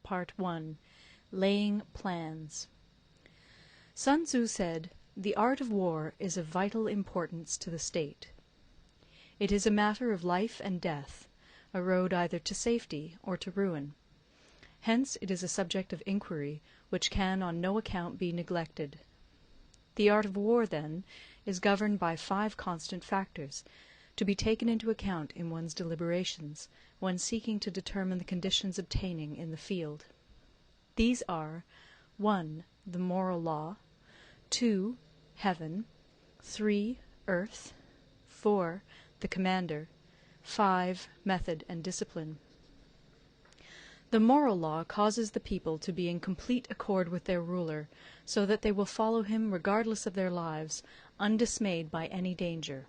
Part 1. Laying Plans. Sun Tzu said, "The art of war is of vital importance to the state. It is a matter of life and death, a road either to safety or to ruin. Hence it is a subject of inquiry which can on no account be neglected. The art of war, then, is governed by 5 constant factors, to be taken into account in one's deliberations, when seeking to determine the conditions obtaining in the field. These are 1. The moral law, 2. Heaven, 3. Earth, 4. The commander, 5. Method and discipline. The moral law causes the people to be in complete accord with their ruler, so that they will follow him regardless of their lives, undismayed by any danger.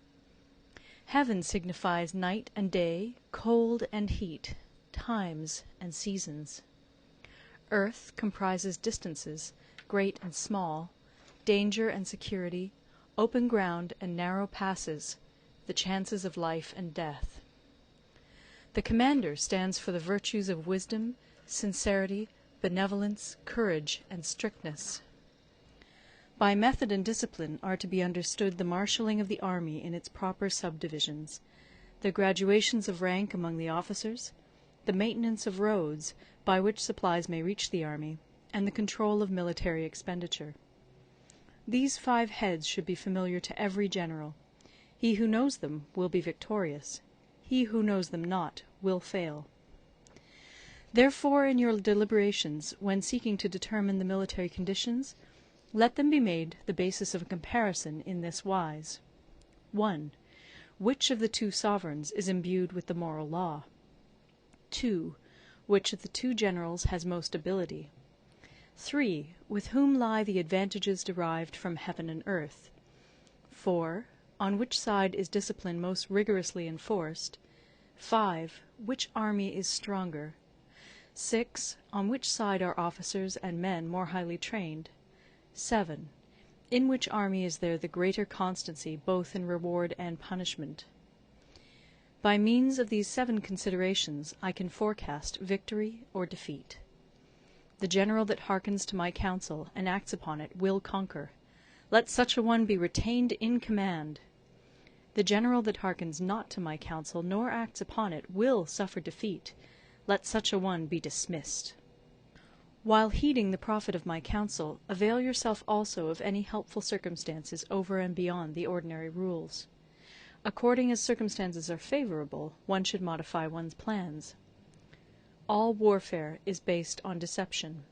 Heaven signifies night and day, cold and heat, times and seasons. Earth comprises distances, great and small, danger and security, open ground and narrow passes, the chances of life and death. The commander stands for the virtues of wisdom, sincerity, benevolence, courage, and strictness. By method and discipline are to be understood the marshalling of the army in its proper subdivisions, the graduations of rank among the officers, the maintenance of roads by which supplies may reach the army, and the control of military expenditure. These 5 heads should be familiar to every general. He who knows them will be victorious. He who knows them not will fail. Therefore, in your deliberations, when seeking to determine the military conditions, let them be made the basis of a comparison in this wise. 1. Which of the 2 sovereigns is imbued with the moral law? 2. Which of the 2 generals has most ability? 3. With whom lie the advantages derived from heaven and earth? 4. On which side is discipline most rigorously enforced? 5. Which army is stronger? 6. On which side are officers and men more highly trained? 7. In which army is there the greater constancy both in reward and punishment? By means of these 7 considerations I can forecast victory or defeat. The general that hearkens to my counsel and acts upon it will conquer. Let such a one be retained in command. The general that hearkens not to my counsel nor acts upon it will suffer defeat. Let such a one be dismissed. While heeding the profit of my counsel, avail yourself also of any helpful circumstances over and beyond the ordinary rules. According as circumstances are favourable, one should modify one's plans. All warfare is based on deception.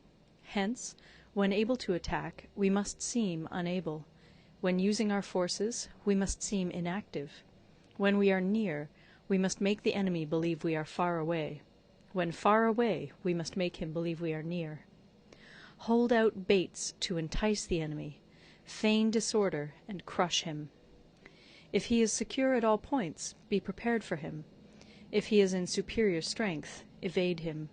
Hence, when able to attack, we must seem unable. When using our forces, we must seem inactive. When we are near, we must make the enemy believe we are far away. When far away, we must make him believe we are near. Hold out baits to entice the enemy. Feign disorder, and crush him. If he is secure at all points, be prepared for him. If he is in superior strength, evade him.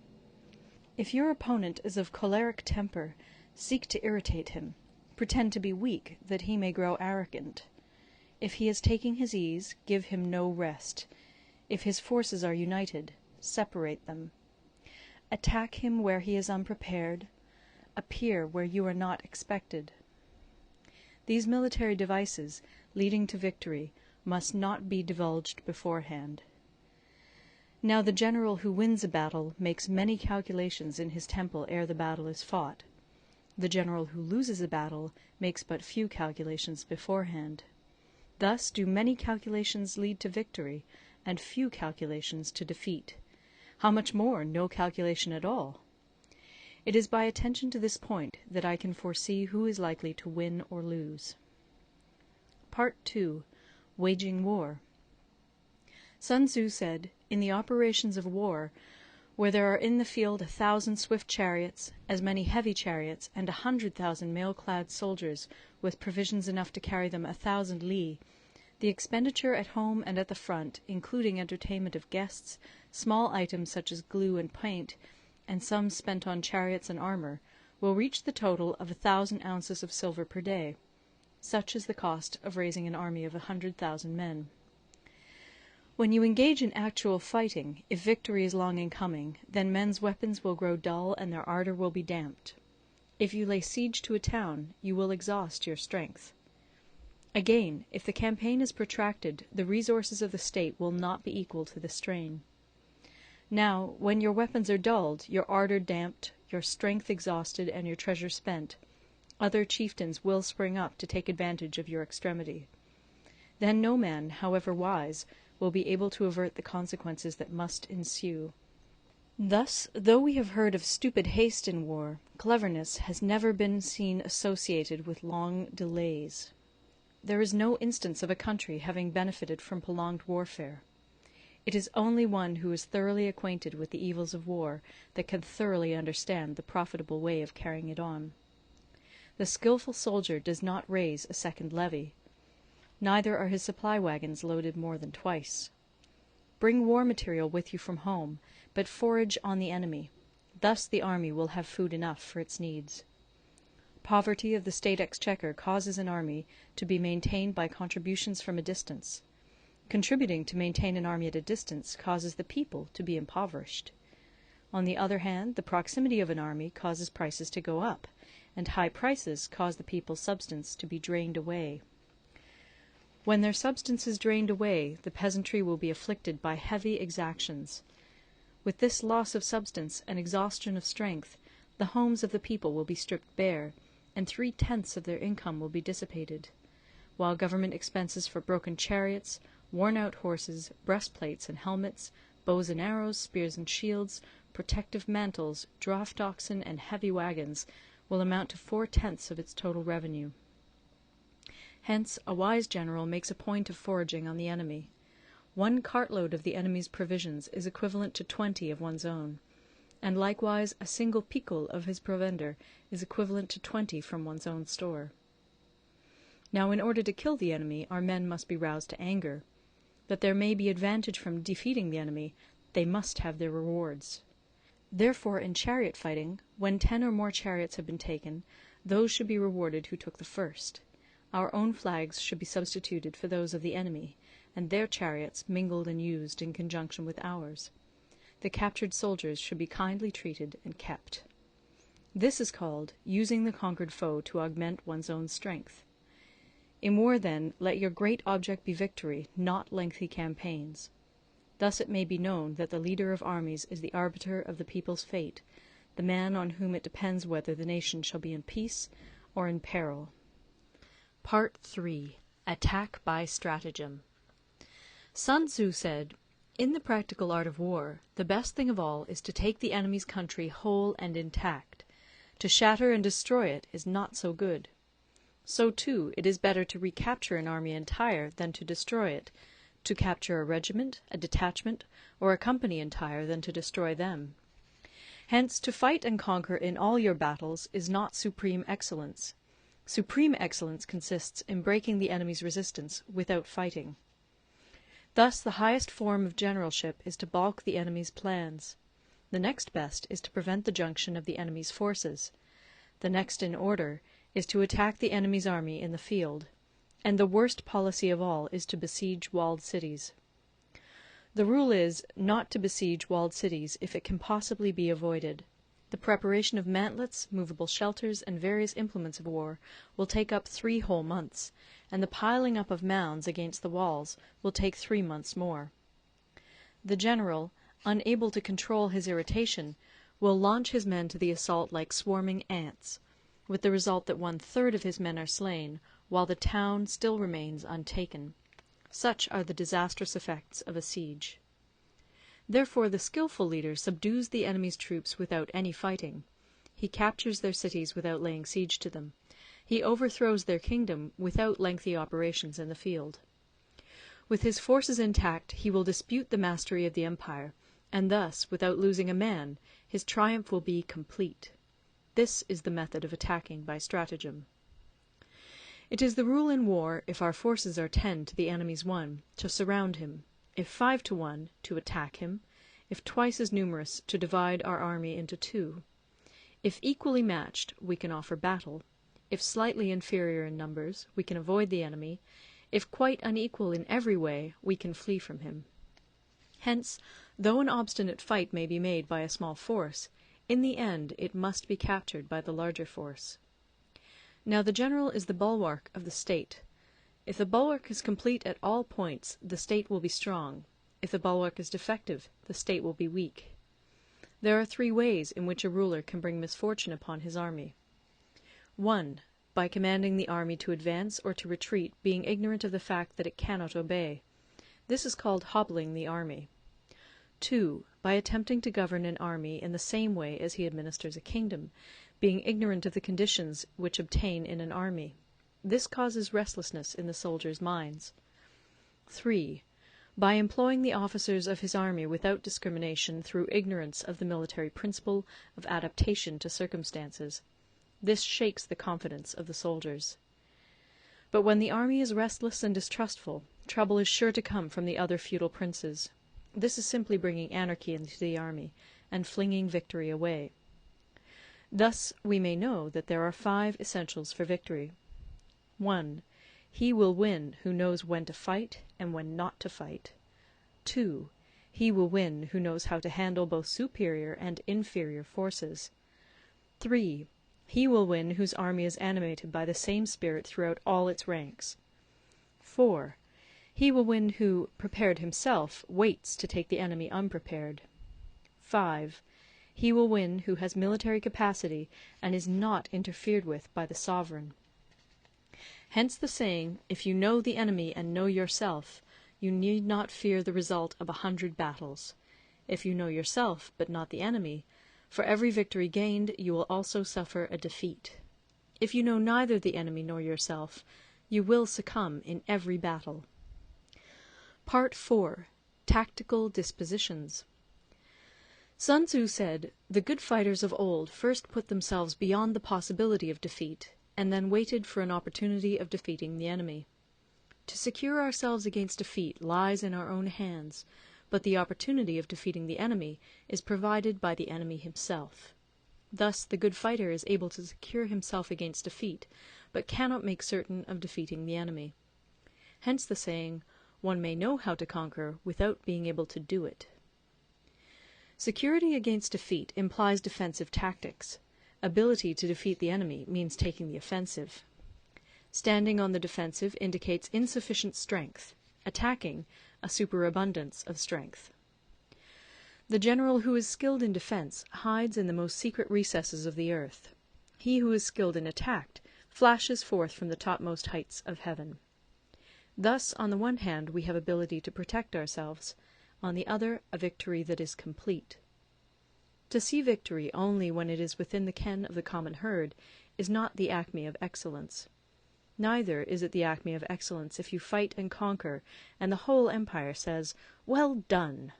If your opponent is of choleric temper, seek to irritate him. Pretend to be weak, that he may grow arrogant. If he is taking his ease, give him no rest. If his forces are united, separate them. Attack him where he is unprepared. Appear where you are not expected. These military devices, leading to victory, must not be divulged beforehand. Now the general who wins a battle makes many calculations in his temple ere the battle is fought. The general who loses a battle makes but few calculations beforehand. Thus do many calculations lead to victory, and few calculations to defeat. How much more no calculation at all? It is by attention to this point that I can foresee who is likely to win or lose. Part 2. Waging War. Sun Tzu said, "In the operations of war, where there are in the field 1,000 swift chariots, as many heavy chariots, and 100,000 mail-clad soldiers, with provisions enough to carry them 1,000 li, the expenditure at home and at the front, including entertainment of guests, small items such as glue and paint, and sums spent on chariots and armour, will reach the total of 1,000 ounces of silver per day. Such is the cost of raising an army of 100,000 men." When you engage in actual fighting, if victory is long in coming, then men's weapons will grow dull and their ardour will be damped. If you lay siege to a town, you will exhaust your strength. Again, if the campaign is protracted, the resources of the state will not be equal to the strain. Now, when your weapons are dulled, your ardour damped, your strength exhausted, and your treasure spent, other chieftains will spring up to take advantage of your extremity. Then no man, however wise, will be able to avert the consequences that must ensue. Thus, though we have heard of stupid haste in war, cleverness has never been seen associated with long delays. There is no instance of a country having benefited from prolonged warfare. It is only one who is thoroughly acquainted with the evils of war that can thoroughly understand the profitable way of carrying it on. The skilful soldier does not raise a second levy. Neither are his supply wagons loaded more than twice. Bring war material with you from home, but forage on the enemy. Thus the army will have food enough for its needs. Poverty of the state exchequer causes an army to be maintained by contributions from a distance. Contributing to maintain an army at a distance causes the people to be impoverished. On the other hand, the proximity of an army causes prices to go up, and high prices cause the people's substance to be drained away. When their substance is drained away, the peasantry will be afflicted by heavy exactions. With this loss of substance and exhaustion of strength, the homes of the people will be stripped bare, and 3/10 of their income will be dissipated, while government expenses for broken chariots, worn-out horses, breastplates and helmets, bows and arrows, spears and shields, protective mantles, draught oxen, and heavy wagons will amount to 4/10 of its total revenue. Hence a wise general makes a point of foraging on the enemy. 1 cartload of the enemy's provisions is equivalent to 20 of one's own, and likewise a single picul of his provender is equivalent to 20 from one's own store. Now in order to kill the enemy, our men must be roused to anger. That there may be advantage from defeating the enemy, they must have their rewards. Therefore in chariot fighting, when 10 or more chariots have been taken, those should be rewarded who took the first. Our own flags should be substituted for those of the enemy, and their chariots mingled and used in conjunction with ours. The captured soldiers should be kindly treated and kept. This is called using the conquered foe to augment one's own strength. In war, then, let your great object be victory, not lengthy campaigns. Thus it may be known that the leader of armies is the arbiter of the people's fate, the man on whom it depends whether the nation shall be in peace or in peril. Part 3. Attack by Stratagem. Sun Tzu said, "In the practical art of war, the best thing of all is to take the enemy's country whole and intact. To shatter and destroy it is not so good. So, too, it is better to recapture an army entire than to destroy it, to capture a regiment, a detachment, or a company entire than to destroy them. Hence, to fight and conquer in all your battles is not supreme excellence. Supreme excellence consists in breaking the enemy's resistance without fighting. Thus the highest form of generalship is to balk the enemy's plans. The next best is to prevent the junction of the enemy's forces. The next in order is to attack the enemy's army in the field. And the worst policy of all is to besiege walled cities. The rule is, not to besiege walled cities if it can possibly be avoided. The preparation of mantlets, movable shelters, and various implements of war will take up 3 whole months, and the piling up of mounds against the walls will take 3 months more. The general, unable to control his irritation, will launch his men to the assault like swarming ants, with the result that 1/3 of his men are slain, while the town still remains untaken. Such are the disastrous effects of a siege. Therefore the skilful leader subdues the enemy's troops without any fighting. He captures their cities without laying siege to them. He overthrows their kingdom without lengthy operations in the field. With his forces intact he will dispute the mastery of the empire, and thus, without losing a man, his triumph will be complete. This is the method of attacking by stratagem. It is the rule in war, if our forces are 10 to the enemy's 1, to surround him; if 5 to 1, to attack him; if twice as numerous, to divide our army into 2. If equally matched, we can offer battle; if slightly inferior in numbers, we can avoid the enemy; if quite unequal in every way, we can flee from him. Hence, though an obstinate fight may be made by a small force, in the end it must be captured by the larger force. Now the general is the bulwark of the state. If the bulwark is complete at all points, the state will be strong. If the bulwark is defective, the state will be weak. There are 3 ways in which a ruler can bring misfortune upon his army. 1. By commanding the army to advance or to retreat, being ignorant of the fact that it cannot obey. This is called hobbling the army. 2. By attempting to govern an army in the same way as he administers a kingdom, being ignorant of the conditions which obtain in an army. This causes restlessness in the soldiers' minds. 3. By employing the officers of his army without discrimination through ignorance of the military principle of adaptation to circumstances. This shakes the confidence of the soldiers. But when the army is restless and distrustful, trouble is sure to come from the other feudal princes. This is simply bringing anarchy into the army, and flinging victory away. Thus we may know that there are 5 essentials for victory. 1. He will win who knows when to fight and when not to fight. 2. He will win who knows how to handle both superior and inferior forces. 3. He will win whose army is animated by the same spirit throughout all its ranks. 4. He will win who, prepared himself, waits to take the enemy unprepared. 5. He will win who has military capacity and is not interfered with by the sovereign. Hence the saying, if you know the enemy and know yourself, you need not fear the result of 100 battles. If you know yourself, but not the enemy, for every victory gained you will also suffer a defeat. If you know neither the enemy nor yourself, you will succumb in every battle. Part 4. Tactical Dispositions. Sun Tzu said, "The good fighters of old first put themselves beyond the possibility of defeat, and then waited for an opportunity of defeating the enemy. To secure ourselves against defeat lies in our own hands, but the opportunity of defeating the enemy is provided by the enemy himself. Thus the good fighter is able to secure himself against defeat, but cannot make certain of defeating the enemy. Hence the saying, one may know how to conquer without being able to do it." Security against defeat implies defensive tactics. Ability to defeat the enemy means taking the offensive. Standing on the defensive indicates insufficient strength. Attacking, a superabundance of strength. The general who is skilled in defence hides in the most secret recesses of the earth. He who is skilled in attack flashes forth from the topmost heights of heaven. Thus, on the one hand, we have ability to protect ourselves, on the other, a victory that is complete. To see victory only when it is within the ken of the common herd is not the acme of excellence. Neither is it the acme of excellence if you fight and conquer, and the whole empire says, "Well done!"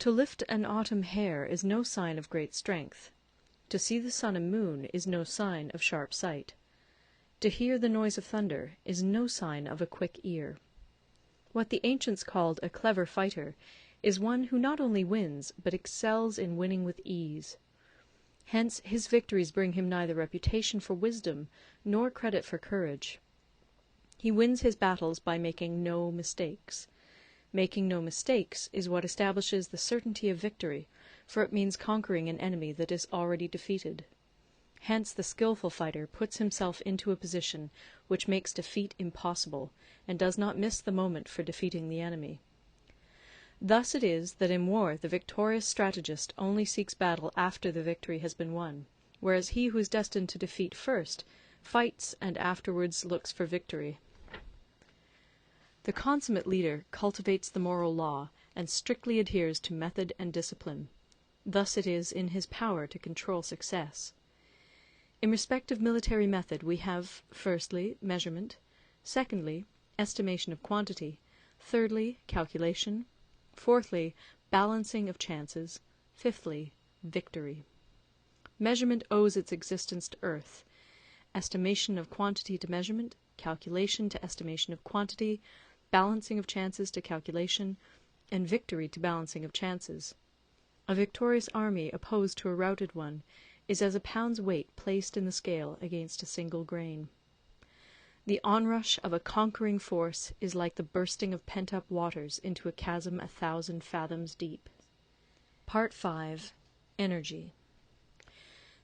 To lift an autumn hair is no sign of great strength. To see the sun and moon is no sign of sharp sight. To hear the noise of thunder is no sign of a quick ear. What the ancients called a clever fighter is one who not only wins, but excels in winning with ease. Hence his victories bring him neither reputation for wisdom nor credit for courage. He wins his battles by making no mistakes. Making no mistakes is what establishes the certainty of victory, for it means conquering an enemy that is already defeated. Hence the skilful fighter puts himself into a position which makes defeat impossible, and does not miss the moment for defeating the enemy. Thus it is that in war the victorious strategist only seeks battle after the victory has been won, whereas he who is destined to defeat first fights and afterwards looks for victory. The consummate leader cultivates the moral law and strictly adheres to method and discipline. Thus it is in his power to control success. In respect of military method we have, firstly, measurement; secondly, estimation of quantity; thirdly, calculation; fourthly, balancing of chances; fifthly, victory. Measurement owes its existence to earth; estimation of quantity to measurement; calculation to estimation of quantity; balancing of chances to calculation; and victory to balancing of chances. A victorious army opposed to a routed one is as a pound's weight placed in the scale against a single grain. The onrush of a conquering force is like the bursting of pent-up waters into a chasm 1,000 fathoms deep. Part 5. Energy.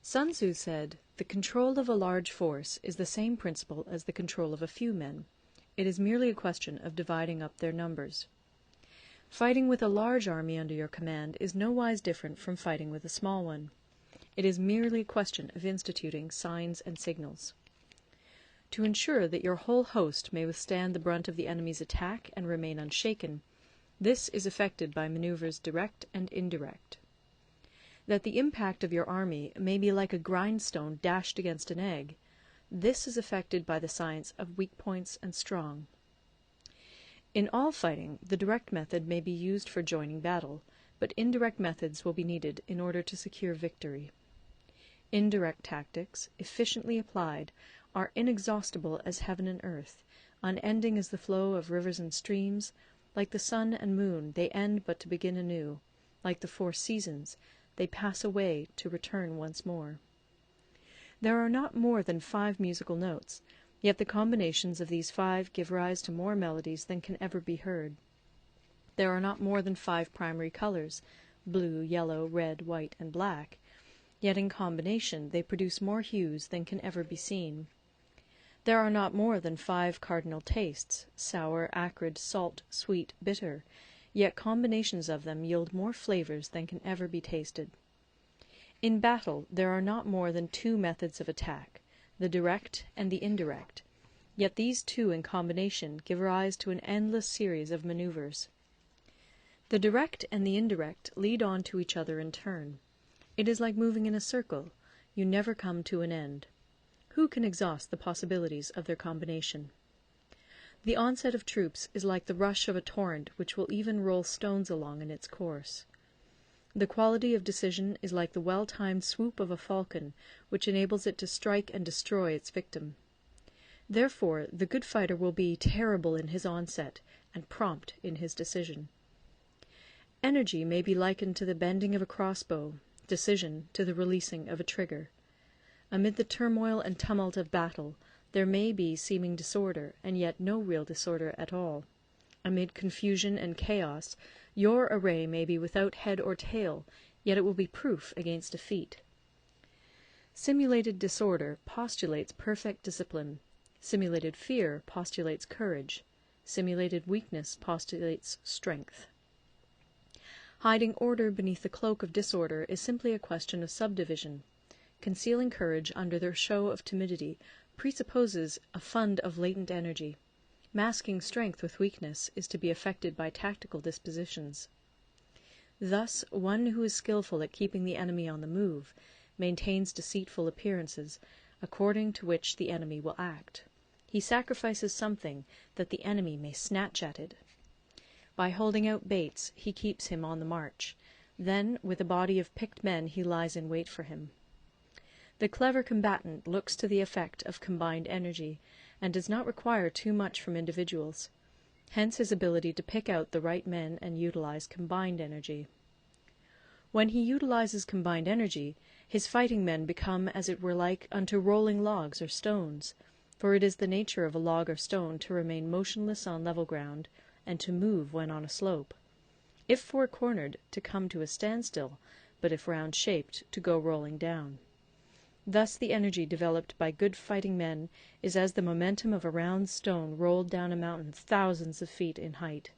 Sun Tzu said, "The control of a large force is the same principle as the control of a few men. It is merely a question of dividing up their numbers." Fighting with a large army under your command is nowise different from fighting with a small one. It is merely a question of instituting signs and signals. To ensure that your whole host may withstand the brunt of the enemy's attack and remain unshaken, this is effected by maneuvers direct and indirect. That the impact of your army may be like a grindstone dashed against an egg, this is effected by the science of weak points and strong. In all fighting, the direct method may be used for joining battle, but indirect methods will be needed in order to secure victory. Indirect tactics, efficiently applied, are inexhaustible as heaven and earth, unending as the flow of rivers and streams. Like the sun and moon, they end but to begin anew. Like the 4 seasons, they pass away to return once more. There are not more than 5 musical notes, yet the combinations of these 5 give rise to more melodies than can ever be heard. There are not more than 5 primary colors, blue, yellow, red, white, and black, yet in combination they produce more hues than can ever be seen. There are not more than 5 cardinal tastes, sour, acrid, salt, sweet, bitter, yet combinations of them yield more flavors than can ever be tasted. In battle there are not more than 2 methods of attack, the direct and the indirect, yet these 2 in combination give rise to an endless series of maneuvers. The direct and the indirect lead on to each other in turn. It is like moving in a circle, you never come to an end. Who can exhaust the possibilities of their combination? The onset of troops is like the rush of a torrent which will even roll stones along in its course. The quality of decision is like the well-timed swoop of a falcon, which enables it to strike and destroy its victim. Therefore, the good fighter will be terrible in his onset, and prompt in his decision. Energy may be likened to the bending of a crossbow, decision to the releasing of a trigger. Amid the turmoil and tumult of battle, there may be seeming disorder, and yet no real disorder at all. Amid confusion and chaos, your array may be without head or tail, yet it will be proof against defeat. Simulated disorder postulates perfect discipline. Simulated fear postulates courage. Simulated weakness postulates strength. Hiding order beneath the cloak of disorder is simply a question of subdivision. Concealing courage under their show of timidity presupposes a fund of latent energy. Masking strength with weakness is to be effected by tactical dispositions. Thus, one who is skilful at keeping the enemy on the move maintains deceitful appearances, according to which the enemy will act. He sacrifices something that the enemy may snatch at it. By holding out baits, he keeps him on the march. Then, with a body of picked men, he lies in wait for him. The clever combatant looks to the effect of combined energy, and does not require too much from individuals. Hence his ability to pick out the right men and utilize combined energy. When he utilizes combined energy, his fighting men become as it were like unto rolling logs or stones, for it is the nature of a log or stone to remain motionless on level ground, and to move when on a slope. If four-cornered, to come to a standstill, but if round-shaped, to go rolling down. Thus the energy developed by good fighting men is as the momentum of a round stone rolled down a mountain thousands of feet in height.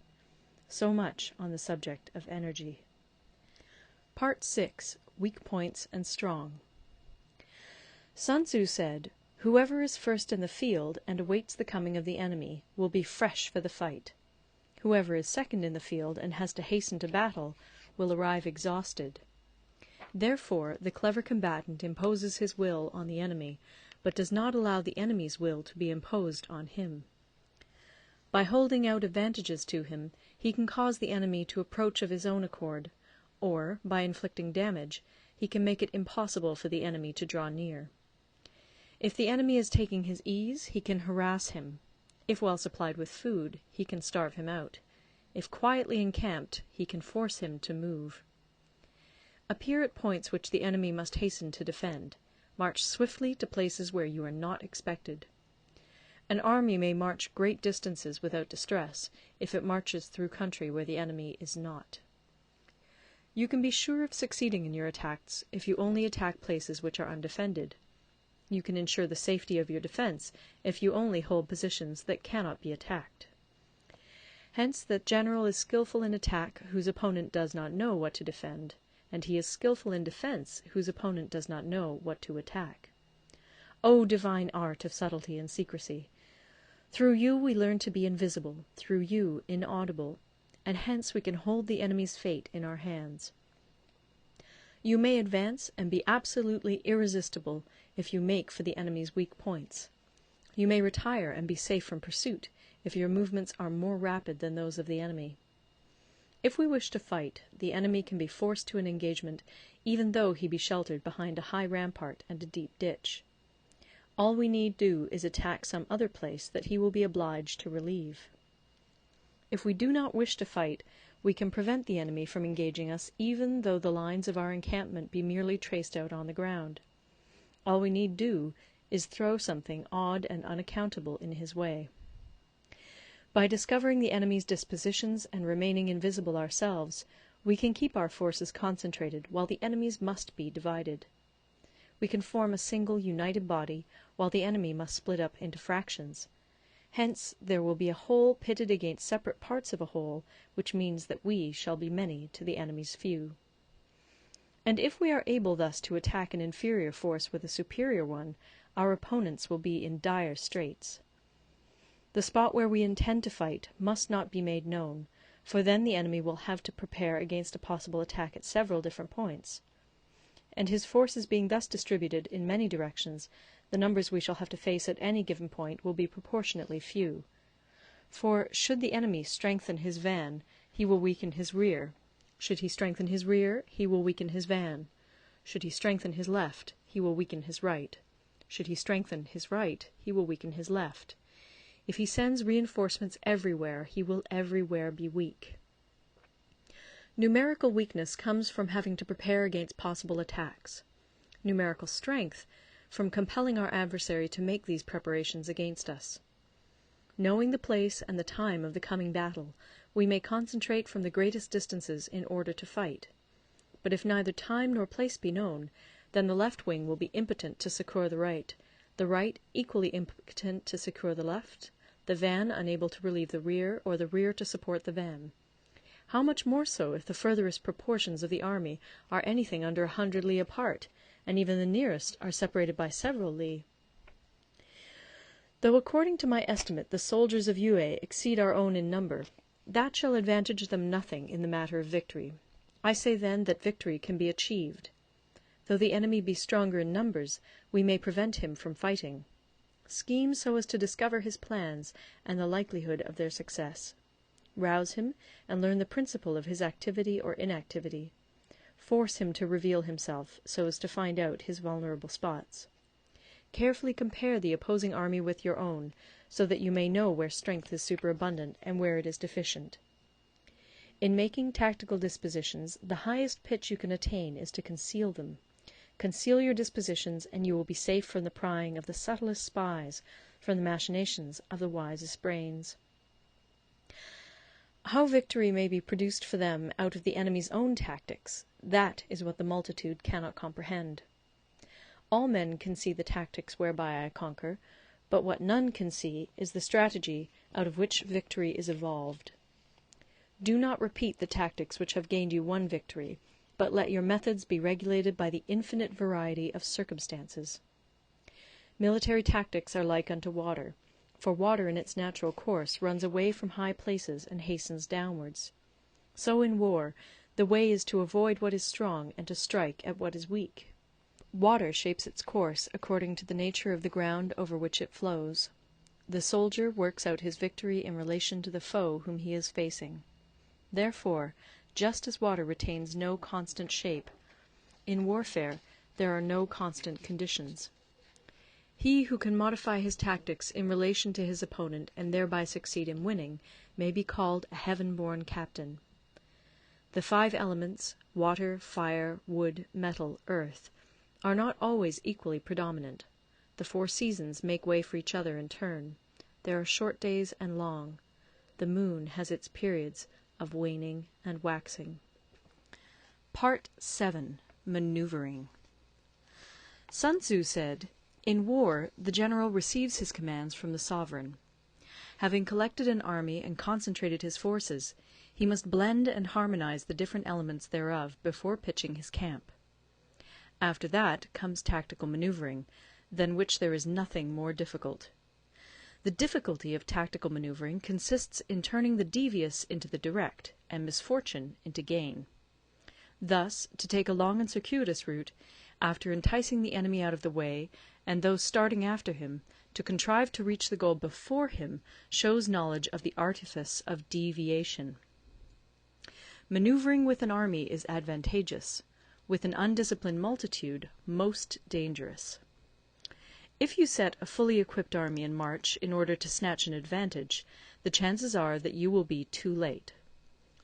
So much on the subject of energy. Part 6. Weak Points and Strong. Sun Tzu said, "Whoever is first in the field and awaits the coming of the enemy will be fresh for the fight. Whoever is second in the field and has to hasten to battle will arrive exhausted." Therefore the clever combatant imposes his will on the enemy, but does not allow the enemy's will to be imposed on him. By holding out advantages to him, he can cause the enemy to approach of his own accord, or, by inflicting damage, he can make it impossible for the enemy to draw near. If the enemy is taking his ease, he can harass him. If well supplied with food, he can starve him out. If quietly encamped, he can force him to move. Appear at points which the enemy must hasten to defend. March swiftly to places where you are not expected. An army may march great distances without distress, if it marches through country where the enemy is not. You can be sure of succeeding in your attacks if you only attack places which are undefended. You can ensure the safety of your defence if you only hold positions that cannot be attacked. Hence that general is skilful in attack whose opponent does not know what to defend, and he is skilful in defence whose opponent does not know what to attack. O divine art of subtlety and secrecy! Through you we learn to be invisible, through you inaudible, and hence we can hold the enemy's fate in our hands. You may advance and be absolutely irresistible if you make for the enemy's weak points. You may retire and be safe from pursuit if your movements are more rapid than those of the enemy. If we wish to fight, the enemy can be forced to an engagement even though he be sheltered behind a high rampart and a deep ditch. All we need do is attack some other place that he will be obliged to relieve. If we do not wish to fight, we can prevent the enemy from engaging us even though the lines of our encampment be merely traced out on the ground. All we need do is throw something odd and unaccountable in his way. By discovering the enemy's dispositions and remaining invisible ourselves, we can keep our forces concentrated while the enemy's must be divided. We can form a single united body while the enemy must split up into fractions. Hence there will be a whole pitted against separate parts of a whole, which means that we shall be many to the enemy's few. And if we are able thus to attack an inferior force with a superior one, our opponents will be in dire straits. The spot where we intend to fight must not be made known, for then the enemy will have to prepare against a possible attack at several different points. And his forces being thus distributed in many directions, the numbers we shall have to face at any given point will be proportionately few. For should the enemy strengthen his van, he will weaken his rear. Should he strengthen his rear, he will weaken his van. Should he strengthen his left, he will weaken his right. Should he strengthen his right, he will weaken his left. If he sends reinforcements everywhere, he will everywhere be weak. Numerical weakness comes from having to prepare against possible attacks. Numerical strength from compelling our adversary to make these preparations against us. Knowing the place and the time of the coming battle, we may concentrate from the greatest distances in order to fight. But if neither time nor place be known, then the left wing will be impotent to succour the right equally impotent to succour the left, the van unable to relieve the rear, or the rear to support the van. How much more so if the furthest proportions of the army are anything under 100 li apart, and even the nearest are separated by several li? Though according to my estimate the soldiers of Yue exceed our own in number, that shall advantage them nothing in the matter of victory. I say then that victory can be achieved. Though the enemy be stronger in numbers, we may prevent him from fighting. Scheme so as to discover his plans and the likelihood of their success. Rouse him, and learn the principle of his activity or inactivity. Force him to reveal himself, so as to find out his vulnerable spots. Carefully compare the opposing army with your own, so that you may know where strength is superabundant and where it is deficient. In making tactical dispositions, the highest pitch you can attain is to conceal them. Conceal your dispositions, and you will be safe from the prying of the subtlest spies, from the machinations of the wisest brains. How victory may be produced for them out of the enemy's own tactics, that is what the multitude cannot comprehend. All men can see the tactics whereby I conquer, but what none can see is the strategy out of which victory is evolved. Do not repeat the tactics which have gained you one victory, but let your methods be regulated by the infinite variety of circumstances. Military tactics are like unto water, for water in its natural course runs away from high places and hastens downwards. So in war, the way is to avoid what is strong and to strike at what is weak. Water shapes its course according to the nature of the ground over which it flows. The soldier works out his victory in relation to the foe whom he is facing. Therefore, just as water retains no constant shape, in warfare there are no constant conditions. He who can modify his tactics in relation to his opponent and thereby succeed in winning may be called a heaven-born captain. The 5 elements, water, fire, wood, metal, earth, are not always equally predominant. The 4 seasons make way for each other in turn. There are short days and long. The moon has its periods of waning and waxing. Part 7. Manoeuvring. Sun Tzu said, "In war the general receives his commands from the sovereign. Having collected an army and concentrated his forces, he must blend and harmonize the different elements thereof before pitching his camp. After that comes tactical manoeuvring, than which there is nothing more difficult. The difficulty of tactical manoeuvring consists in turning the devious into the direct, and misfortune into gain. Thus, to take a long and circuitous route, after enticing the enemy out of the way, and those starting after him, to contrive to reach the goal before him, shows knowledge of the artifice of deviation. Manoeuvring with an army is advantageous; with an undisciplined multitude, most dangerous. If you set a fully equipped army in march in order to snatch an advantage, the chances are that you will be too late.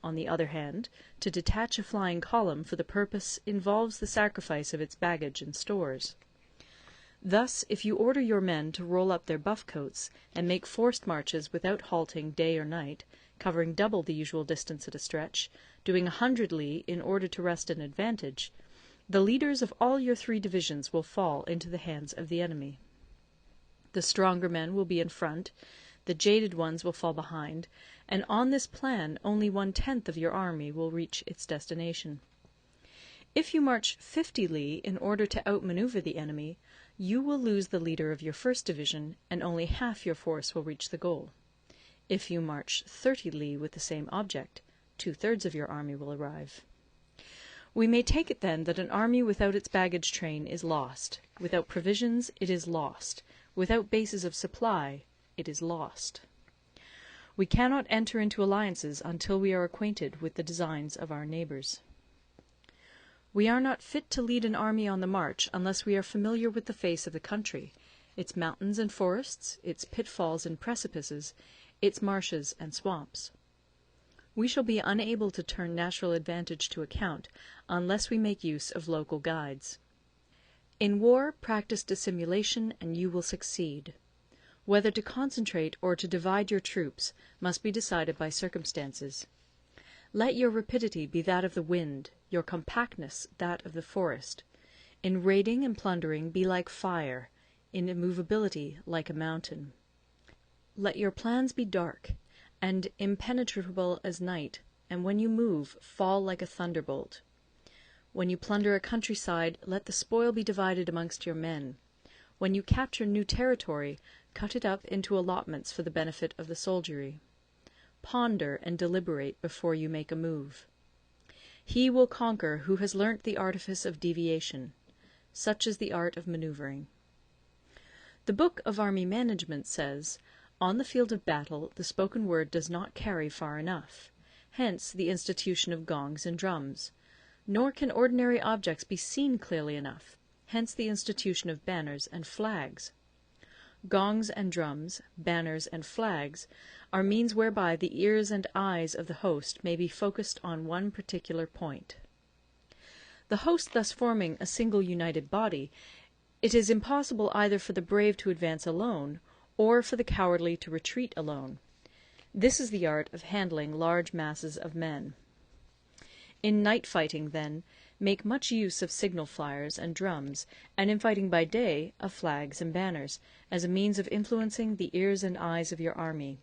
On the other hand, to detach a flying column for the purpose involves the sacrifice of its baggage and stores. Thus, if you order your men to roll up their buff coats, and make forced marches without halting day or night, covering double the usual distance at a stretch, doing 100 li in order to wrest an advantage, the leaders of all your 3 divisions will fall into the hands of the enemy. The stronger men will be in front, the jaded ones will fall behind, and on this plan only 1/10 of your army will reach its destination. If you march 50 li in order to outmanoeuvre the enemy, you will lose the leader of your first division, and only half your force will reach the goal. If you march 30 li with the same object, 2/3 of your army will arrive. We may take it then that an army without its baggage train is lost; without provisions it is lost; without bases of supply it is lost. We cannot enter into alliances until we are acquainted with the designs of our neighbours. We are not fit to lead an army on the march unless we are familiar with the face of the country, its mountains and forests, its pitfalls and precipices, its marshes and swamps. We shall be unable to turn natural advantage to account unless we make use of local guides. In war, practice dissimulation and you will succeed. Whether to concentrate or to divide your troops must be decided by circumstances. Let your rapidity be that of the wind, your compactness that of the forest. In raiding and plundering be like fire, in immovability like a mountain. Let your plans be dark, and impenetrable as night, and when you move, fall like a thunderbolt. When you plunder a countryside, let the spoil be divided amongst your men. When you capture new territory, cut it up into allotments for the benefit of the soldiery. Ponder and deliberate before you make a move. He will conquer who has learnt the artifice of deviation. Such is the art of manoeuvring. The Book of Army Management says, "On the field of battle the spoken word does not carry far enough. Hence the institution of gongs and drums. Nor can ordinary objects be seen clearly enough. Hence the institution of banners and flags. Gongs and drums, banners and flags, are means whereby the ears and eyes of the host may be focused on one particular point. The host thus forming a single united body, it is impossible either for the brave to advance alone, or for the cowardly to retreat alone. This is the art of handling large masses of men. In night fighting, then, make much use of signal flyers and drums, and in fighting by day, of flags and banners, as a means of influencing the ears and eyes of your army.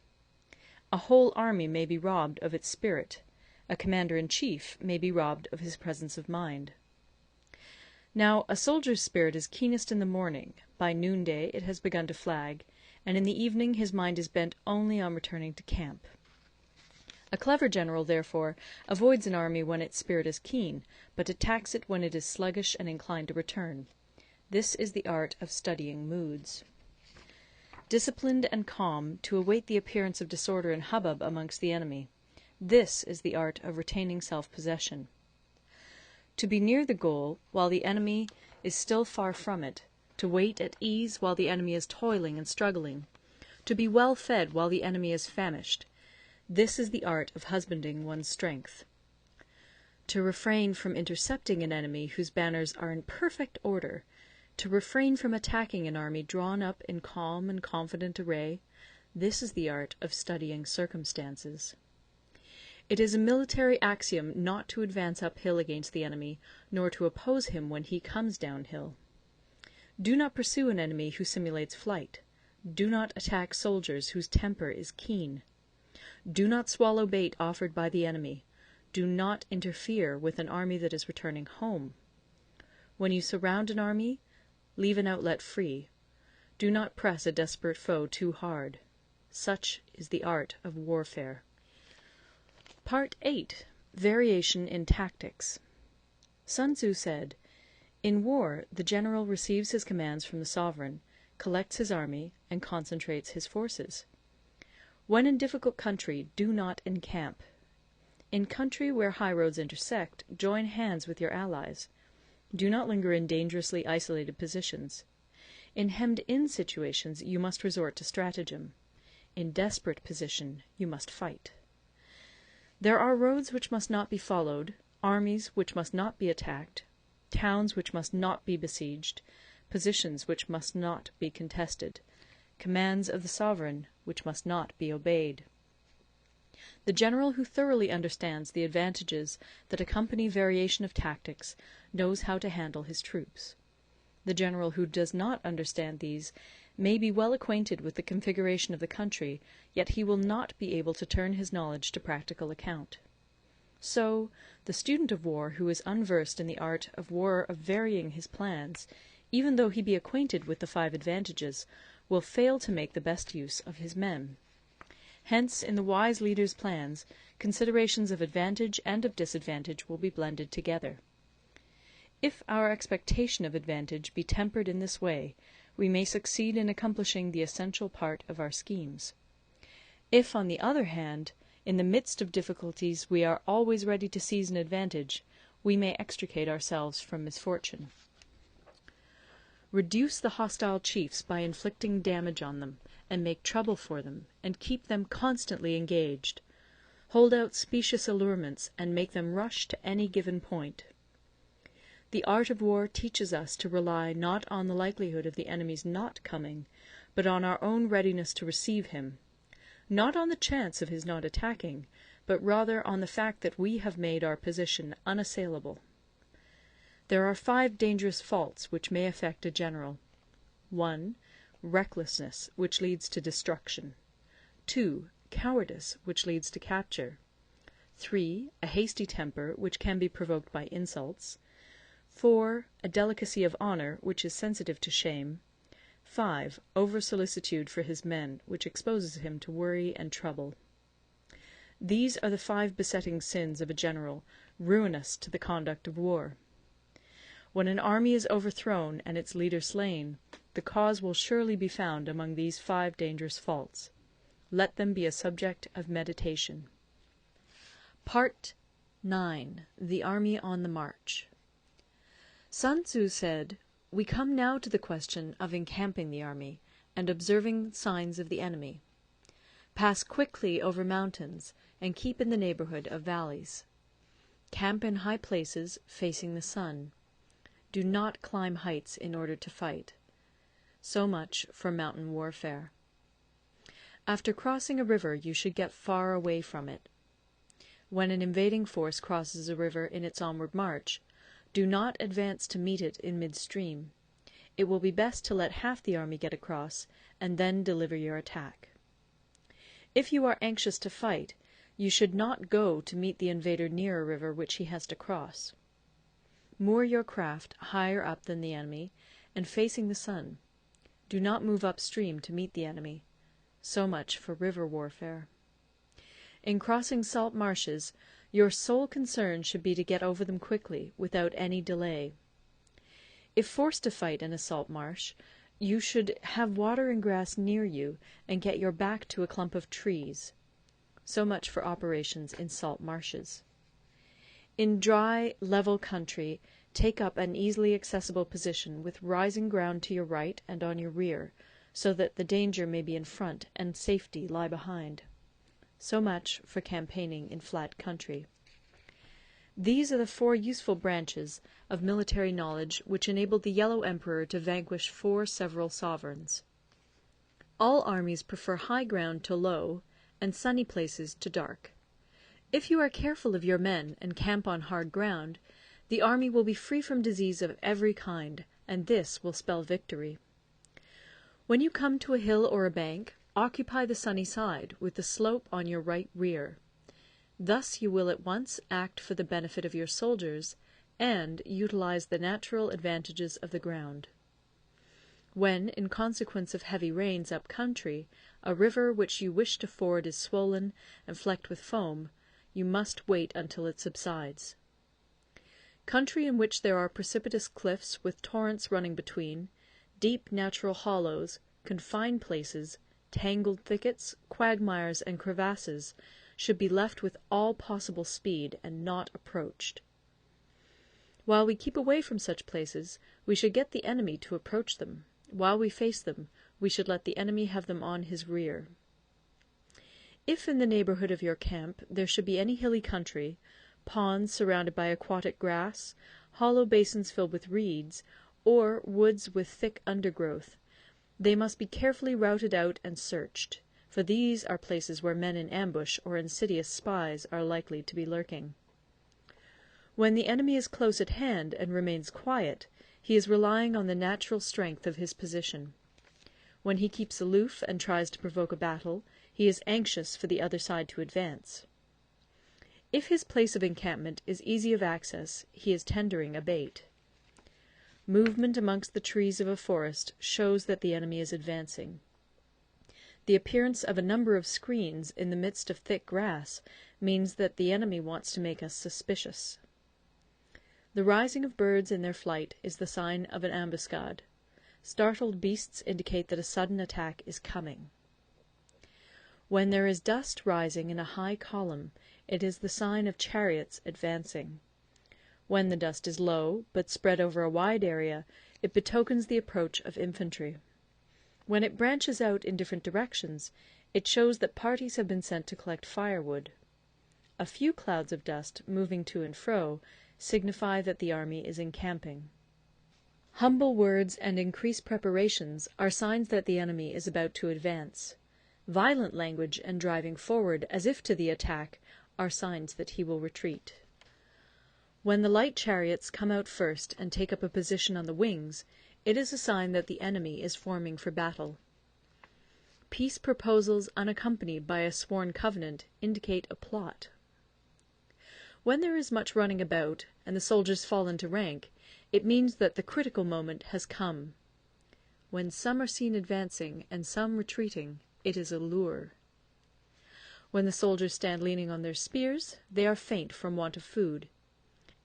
A whole army may be robbed of its spirit. A commander-in-chief may be robbed of his presence of mind. Now, a soldier's spirit is keenest in the morning; by noonday it has begun to flag, and in the evening his mind is bent only on returning to camp. A clever general, therefore, avoids an army when its spirit is keen, but attacks it when it is sluggish and inclined to return. This is the art of studying moods. Disciplined and calm, to await the appearance of disorder and hubbub amongst the enemy. This is the art of retaining self-possession. To be near the goal while the enemy is still far from it, to wait at ease while the enemy is toiling and struggling, to be well fed while the enemy is famished. This is the art of husbanding one's strength. To refrain from intercepting an enemy whose banners are in perfect order, to refrain from attacking an army drawn up in calm and confident array, This is the art of studying circumstances. It is a military axiom not to advance uphill against the enemy, nor to oppose him when he comes downhill. Do not pursue an enemy who simulates flight. Do not attack soldiers whose temper is keen. Do not swallow bait offered by the enemy. Do not interfere with an army that is returning home. When you surround an army, leave an outlet free. Do not press a desperate foe too hard. Such is the art of warfare. Part 8. Variation in Tactics. Sun Tzu said, "In war, the general receives his commands from the sovereign, collects his army, and concentrates his forces. When in difficult country, do not encamp. In country where high roads intersect, join hands with your allies. Do not linger in dangerously isolated positions. In hemmed-in situations, you must resort to stratagem. In desperate position, you must fight. There are roads which must not be followed, armies which must not be attacked, towns which must not be besieged, positions which must not be contested, commands of the sovereign which must not be obeyed." The general who thoroughly understands the advantages that accompany variation of tactics knows how to handle his troops. The general who does not understand these may be well acquainted with the configuration of the country, yet he will not be able to turn his knowledge to practical account. So, the student of war who is unversed in the art of war of varying his plans, even though he be acquainted with the 5 advantages, will fail to make the best use of his men. Hence, in the wise leader's plans, considerations of advantage and of disadvantage will be blended together. If our expectation of advantage be tempered in this way, we may succeed in accomplishing the essential part of our schemes. If, on the other hand, in the midst of difficulties we are always ready to seize an advantage, we may extricate ourselves from misfortune. Reduce the hostile chiefs by inflicting damage on them, and make trouble for them, and keep them constantly engaged. Hold out specious allurements, and make them rush to any given point. The art of war teaches us to rely not on the likelihood of the enemy's not coming, but on our own readiness to receive him, not on the chance of his not attacking, but rather on the fact that we have made our position unassailable. There are 5 dangerous faults which may affect a general. 1. Recklessness, which leads to destruction. 2. Cowardice, which leads to capture. 3. A hasty temper, which can be provoked by insults. 4. A delicacy of honour, which is sensitive to shame. 5. Over-solicitude for his men, which exposes him to worry and trouble. These are the 5 besetting sins of a general, ruinous to the conduct of war. When an army is overthrown and its leader slain, the cause will surely be found among these 5 dangerous faults. Let them be a subject of meditation. Part 9. The Army on the March. Sun Tzu said, "We come now to the question of encamping the army, and observing signs of the enemy. Pass quickly over mountains, and keep in the neighbourhood of valleys. Camp in high places, facing the sun. Do not climb heights in order to fight." So much for mountain warfare. After crossing a river, you should get far away from it. When an invading force crosses a river in its onward march, do not advance to meet it in midstream. It will be best to let half the army get across, and then deliver your attack. If you are anxious to fight, you should not go to meet the invader near a river which he has to cross. Moor your craft higher up than the enemy, and facing the sun. Do not move upstream to meet the enemy. So much for river warfare. In crossing salt marshes, your sole concern should be to get over them quickly, without any delay. If forced to fight in a salt marsh, you should have water and grass near you, and get your back to a clump of trees. So much for operations in salt marshes. In dry, level country, take up an easily accessible position with rising ground to your right and on your rear, so that the danger may be in front and safety lie behind. So much for campaigning in flat country. These are the 4 useful branches of military knowledge which enabled the Yellow Emperor to vanquish 4 several sovereigns. All armies prefer high ground to low, and sunny places to dark. If you are careful of your men and camp on hard ground, the army will be free from disease of every kind, and this will spell victory. When you come to a hill or a bank, occupy the sunny side, with the slope on your right rear. Thus you will at once act for the benefit of your soldiers, and utilize the natural advantages of the ground. When, in consequence of heavy rains up country, a river which you wish to ford is swollen and flecked with foam, you must wait until it subsides. Country in which there are precipitous cliffs with torrents running between, deep natural hollows, confined places, tangled thickets, quagmires, and crevasses, should be left with all possible speed, and not approached. While we keep away from such places, we should get the enemy to approach them. While we face them, we should let the enemy have them on his rear. If in the neighbourhood of your camp there should be any hilly country, ponds surrounded by aquatic grass, hollow basins filled with reeds, or woods with thick undergrowth, they must be carefully routed out and searched, for these are places where men in ambush or insidious spies are likely to be lurking. When the enemy is close at hand and remains quiet, he is relying on the natural strength of his position. When he keeps aloof and tries to provoke a battle, he is anxious for the other side to advance. If his place of encampment is easy of access, he is tendering a bait. Movement amongst the trees of a forest shows that the enemy is advancing. The appearance of a number of screens in the midst of thick grass means that the enemy wants to make us suspicious. The rising of birds in their flight is the sign of an ambuscade. Startled beasts indicate that a sudden attack is coming. When there is dust rising in a high column, it is the sign of chariots advancing. When the dust is low, but spread over a wide area, it betokens the approach of infantry. When it branches out in different directions, it shows that parties have been sent to collect firewood. A few clouds of dust, moving to and fro, signify that the army is encamping. Humble words and increased preparations are signs that the enemy is about to advance. Violent language and driving forward as if to the attack are signs that he will retreat. When the light chariots come out first and take up a position on the wings, it is a sign that the enemy is forming for battle. Peace proposals unaccompanied by a sworn covenant indicate a plot. When there is much running about, and the soldiers fall into rank, it means that the critical moment has come. When some are seen advancing and some retreating, it is a lure. When the soldiers stand leaning on their spears, they are faint from want of food.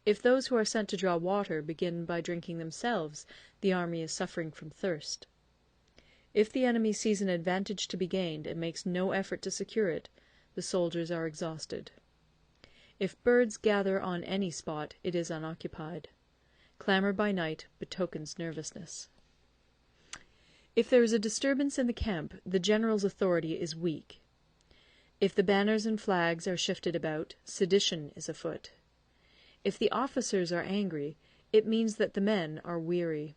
If those who are sent to draw water begin by drinking themselves, the army is suffering from thirst. If the enemy sees an advantage to be gained and makes no effort to secure it, the soldiers are exhausted. If birds gather on any spot, it is unoccupied. Clamour by night betokens nervousness. If there is a disturbance in the camp, the general's authority is weak. If the banners and flags are shifted about, sedition is afoot. If the officers are angry, it means that the men are weary.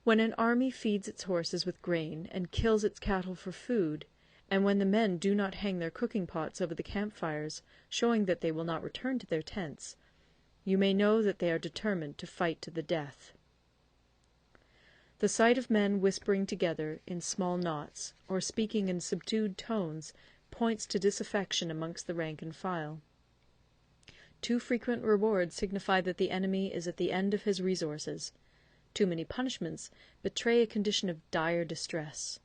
When an army feeds its horses with grain and kills its cattle for food, and when the men do not hang their cooking pots over the campfires, showing that they will not return to their tents, you may know that they are determined to fight to the death. The sight of men whispering together in small knots, or speaking in subdued tones, points to disaffection amongst the rank and file. Too frequent rewards signify that the enemy is at the end of his resources. Too many punishments betray a condition of dire distress.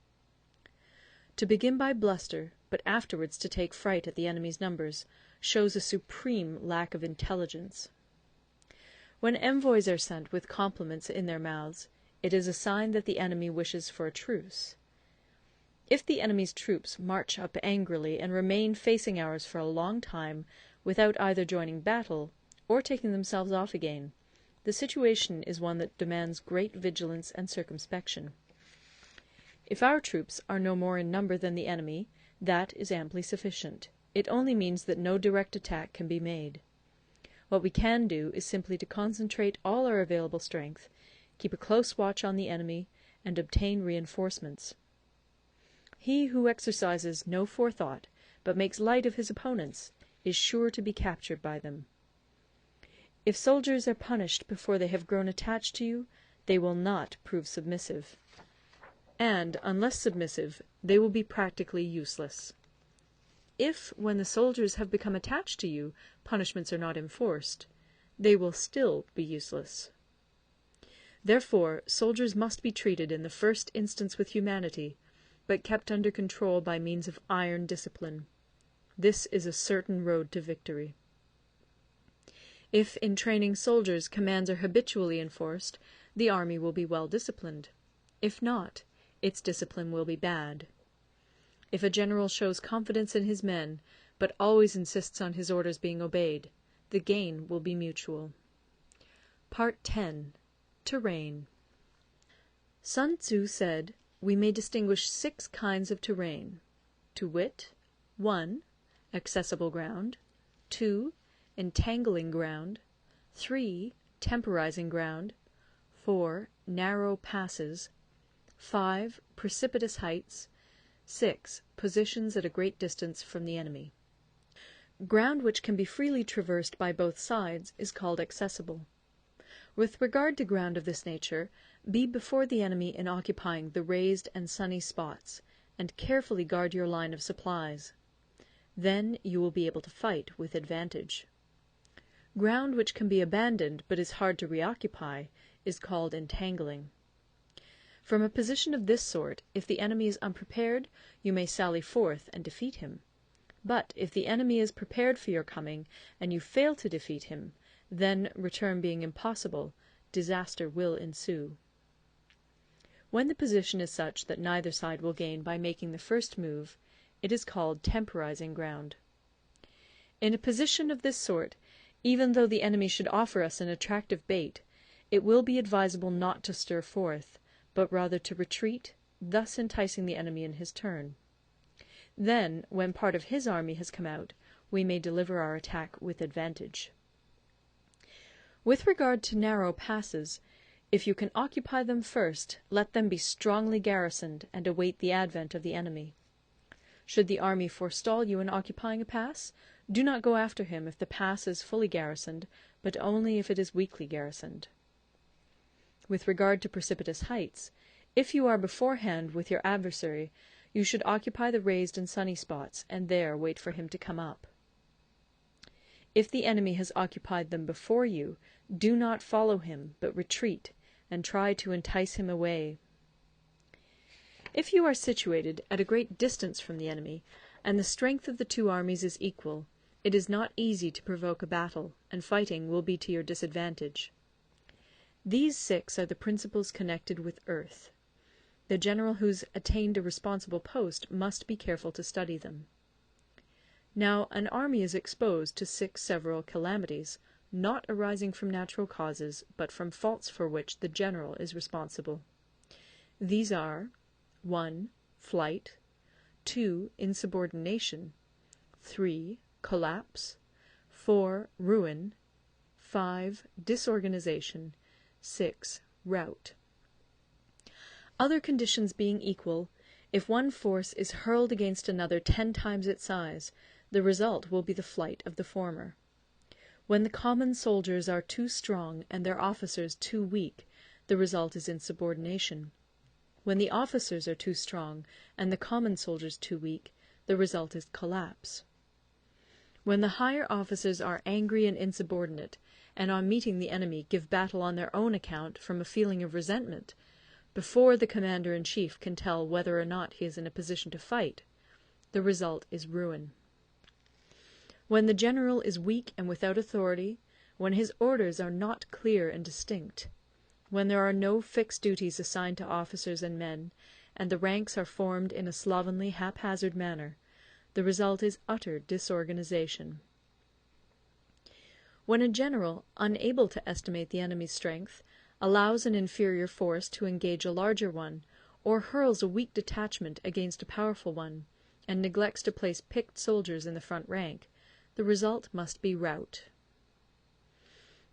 To begin by bluster, but afterwards to take fright at the enemy's numbers, shows a supreme lack of intelligence. When envoys are sent with compliments in their mouths, it is a sign that the enemy wishes for a truce. If the enemy's troops march up angrily and remain facing ours for a long time without either joining battle or taking themselves off again, the situation is one that demands great vigilance and circumspection. If our troops are no more in number than the enemy, that is amply sufficient. It only means that no direct attack can be made. What we can do is simply to concentrate all our available strength, keep a close watch on the enemy, and obtain reinforcements. He who exercises no forethought, but makes light of his opponents, is sure to be captured by them. If soldiers are punished before they have grown attached to you, they will not prove submissive, and, unless submissive, they will be practically useless. If, when the soldiers have become attached to you, punishments are not enforced, they will still be useless. Therefore, soldiers must be treated in the first instance with humanity, but kept under control by means of iron discipline. This is a certain road to victory. If in training soldiers commands are habitually enforced, the army will be well disciplined. If not, its discipline will be bad. If a general shows confidence in his men, but always insists on his orders being obeyed, the gain will be mutual. Part 10. Terrain. Sun Tzu said, we may distinguish 6 kinds of terrain, to wit, 1. Accessible ground, 2. Entangling ground, 3. Temporizing ground, 4. Narrow passes, 5. Precipitous heights, 6. Positions at a great distance from the enemy. Ground which can be freely traversed by both sides is called accessible. With regard to ground of this nature, be before the enemy in occupying the raised and sunny spots, and carefully guard your line of supplies. Then you will be able to fight with advantage. Ground which can be abandoned but is hard to reoccupy is called entangling. From a position of this sort, if the enemy is unprepared, you may sally forth and defeat him. But if the enemy is prepared for your coming, and you fail to defeat him, then, return being impossible, disaster will ensue. When the position is such that neither side will gain by making the first move, it is called temporizing ground. In a position of this sort, even though the enemy should offer us an attractive bait, it will be advisable not to stir forth, but rather to retreat, thus enticing the enemy in his turn. Then, when part of his army has come out, we may deliver our attack with advantage. With regard to narrow passes, if you can occupy them first, let them be strongly garrisoned, and await the advent of the enemy. Should the army forestall you in occupying a pass, do not go after him if the pass is fully garrisoned, but only if it is weakly garrisoned. With regard to precipitous heights, if you are beforehand with your adversary, you should occupy the raised and sunny spots, and there wait for him to come up. If the enemy has occupied them before you, do not follow him, but retreat, and try to entice him away. If you are situated at a great distance from the enemy, and the strength of the two armies is equal, it is not easy to provoke a battle, and fighting will be to your disadvantage. These 6 are the principles connected with earth. The general who's attained a responsible post must be careful to study them. Now, an army is exposed to 6 several calamities, not arising from natural causes, but from faults for which the general is responsible. These are 1. Flight, 2. Insubordination, 3. Collapse, 4. Ruin, 5. Disorganization, 6. Rout. Other conditions being equal, if one force is hurled against another 10 times its size, the result will be the flight of the former. When the common soldiers are too strong and their officers too weak, the result is insubordination. When the officers are too strong and the common soldiers too weak, the result is collapse. When the higher officers are angry and insubordinate, and on meeting the enemy give battle on their own account from a feeling of resentment, before the commander-in-chief can tell whether or not he is in a position to fight, the result is ruin. When the general is weak and without authority, when his orders are not clear and distinct, when there are no fixed duties assigned to officers and men, and the ranks are formed in a slovenly, haphazard manner, the result is utter disorganization. When a general, unable to estimate the enemy's strength, allows an inferior force to engage a larger one, or hurls a weak detachment against a powerful one, and neglects to place picked soldiers in the front rank, the result must be rout.